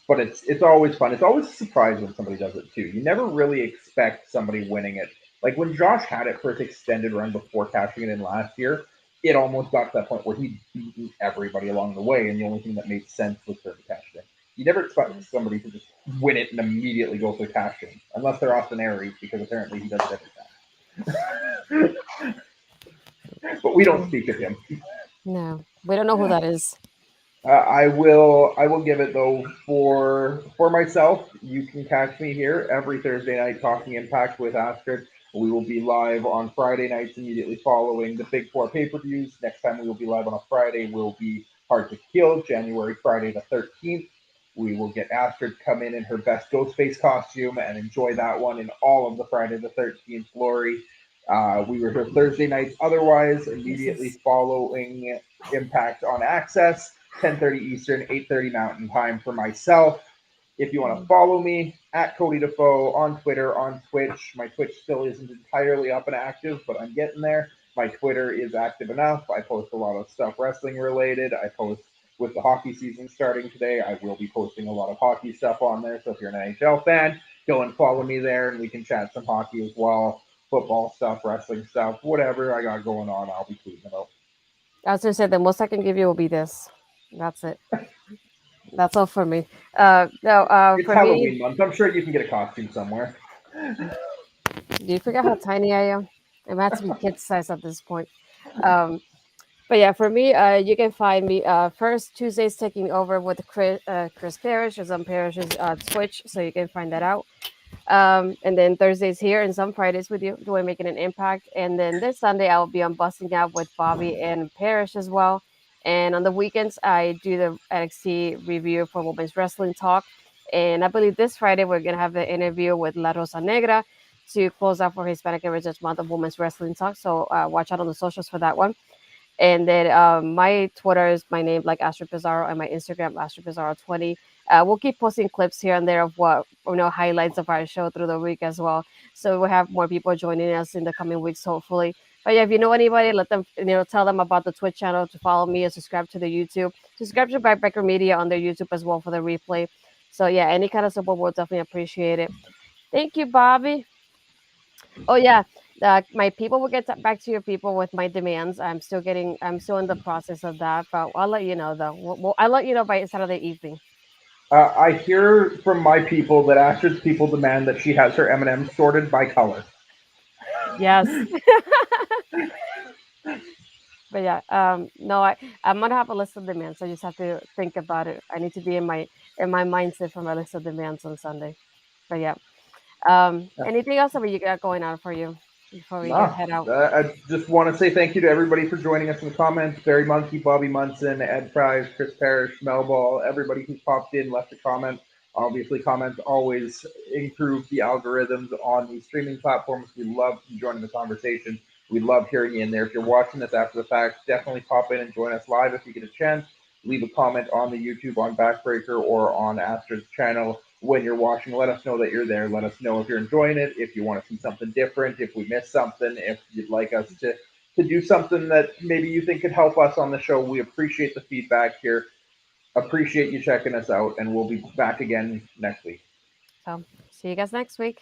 But it's always fun. It's always a surprise when somebody does it too. You never really expect somebody winning it. Like when Josh had it for his extended run before cashing it in last year, it almost got to that point where he'd beaten everybody along the way, and the only thing that made sense was for him to cash it in. You never expect somebody to just win it and immediately go for cashing, unless they're Austin Aries, because apparently he does it every time. But we don't yeah, speak of him. no, we don't know who that is. I will give it though for myself. You can catch me here every Thursday night talking Impact with Astrid. We will be live on Friday nights immediately following the Big Four pay-per-views. Next time we will be live on a Friday will be Hard to Kill, January Friday the 13th. We will get Astrid come in her best Ghostface costume and enjoy that one in all of the Friday the 13th glory. We were here Thursday nights otherwise, This immediately is following Impact on Access. 10:30 Eastern, 8:30 Mountain Time for myself. If you want to follow me at Cody Defoe on Twitter, on Twitch, my Twitch still isn't entirely up and active, but I'm getting there. My Twitter is active enough. I post a lot of stuff wrestling related. I post with the hockey season starting today. I will be posting a lot of hockey stuff on there. So if you're an NHL fan, go and follow me there, and we can chat some hockey as well, football stuff, wrestling stuff, whatever I got going on. I'll be tweeting about. I was gonna say the most I can give you will be this. That's it. That's all for me. No, It's for me, Halloween month. I'm sure you can get a costume somewhere. do you forget how tiny I am? I'm have to be kid size at this point. Um, but yeah, for me, you can find me first Tuesdays taking over with Chris Parrish or some Parrish's Twitch, so you can find that out. And then Thursdays here and some Fridays with you, doing making an impact. And then this Sunday I'll be on Busting Out with Bobby and Parrish as well. And on the weekends I do the NXT review for Women's Wrestling Talk. And I believe this Friday we're gonna have the interview with La Rosa Negra to close out for Hispanic Heritage Month of Women's Wrestling Talk. So watch out on the socials for that one. And then my Twitter is my name, like Astrid Pizarro, and my Instagram, Astrid Pizarro 20. We'll keep posting clips here and there of what, highlights of our show through the week as well. So we'll have more people joining us in the coming weeks, hopefully. But yeah, if you know anybody, let them, tell them about the Twitch channel to follow me and subscribe to the YouTube. Subscribe to Backbreaker Media on their YouTube as well for the replay. So yeah, any kind of support, we'll definitely appreciate it. Thank you, Bobby. Oh yeah, my people will get back to your people with my demands. I'm still in the process of that, but I'll let you know though. I'll let you know by Saturday evening. I hear from my people that Astrid's people demand that she has her M&Ms sorted by color. Yes. But yeah, no, I'm gonna have a list of demands. I just have to think about it. I need to be in my mindset for my list of demands on Sunday. But yeah, anything else that you got going on for you before we Nah, head out? I just want to say thank you to everybody for joining us in the comments. Barry Monkey, Bobby Munson, Ed Price, Chris Parrish, Mel Ball, everybody who's popped in, left a comment. Obviously, comments always improve the algorithms on these streaming platforms. We love joining the conversation. We love hearing you in there. If you're watching this after the fact, definitely pop in and join us live if you get a chance. Leave a comment on the YouTube, on Backbreaker, or on Astrid's channel when you're watching. Let us know that you're there. Let us know if you're enjoying it, if you want to see something different, if we missed something, if you'd like us to do something that maybe you think could help us on the show. We appreciate the feedback here. Appreciate you checking us out, and we'll be back again next week. So see you guys next week.